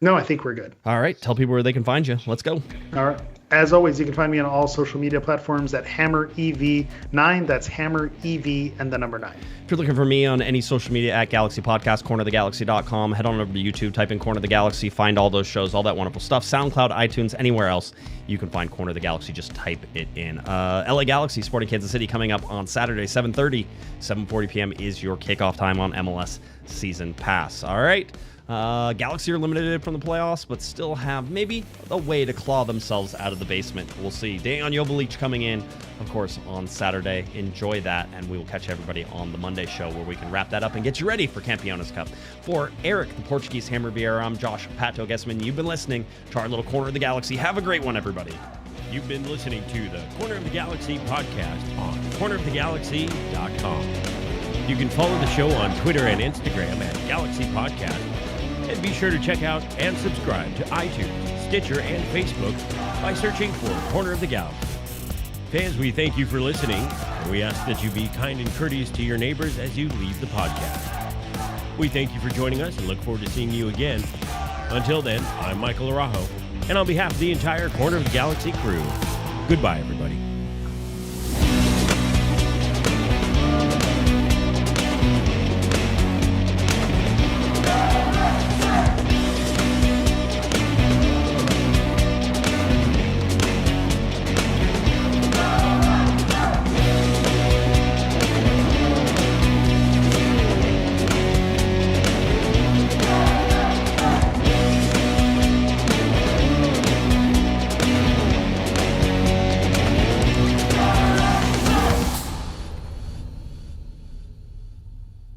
Speaker 5: No, I think we're good.
Speaker 4: All right. Tell people where they can find you. Let's go.
Speaker 5: All right. As always, you can find me on all social media platforms at HammerEV9. That's HammerEV and the number 9.
Speaker 4: If you're looking for me on any social media, at Galaxy Podcast, cornerthegalaxy.com, head on over to YouTube, type in Corner of the Galaxy, find all those shows, all that wonderful stuff. SoundCloud, iTunes, anywhere else, you can find Corner of the Galaxy. Just type it in. LA Galaxy, Sporting Kansas City, coming up on Saturday, 7:30. 7:40 p.m. is your kickoff time on MLS Season Pass. All right. Galaxy are eliminated from the playoffs, but still have maybe a way to claw themselves out of the basement. We'll see. Dejan Joveljic coming in, of course, on Saturday. Enjoy that, and we will catch everybody on the Monday show where we can wrap that up and get you ready for Campeones Cup. For Eric, the Portuguese Hammer Vieira, I'm Josh Pato Guesman. You've been listening to our little Corner of the Galaxy. Have a great one, everybody.
Speaker 3: You've been listening to the Corner of the Galaxy podcast on cornerofthegalaxy.com. You can follow the show on Twitter and Instagram at Galaxy Podcast. And be sure to check out and subscribe to iTunes, Stitcher, and Facebook by searching for Corner of the Galaxy. Fans, we thank you for listening, and we ask that you be kind and courteous to your neighbors as you leave the podcast. We thank you for joining us and look forward to seeing you again. Until then, I'm Michael Araujo, and on behalf of the entire Corner of the Galaxy crew, goodbye, everybody.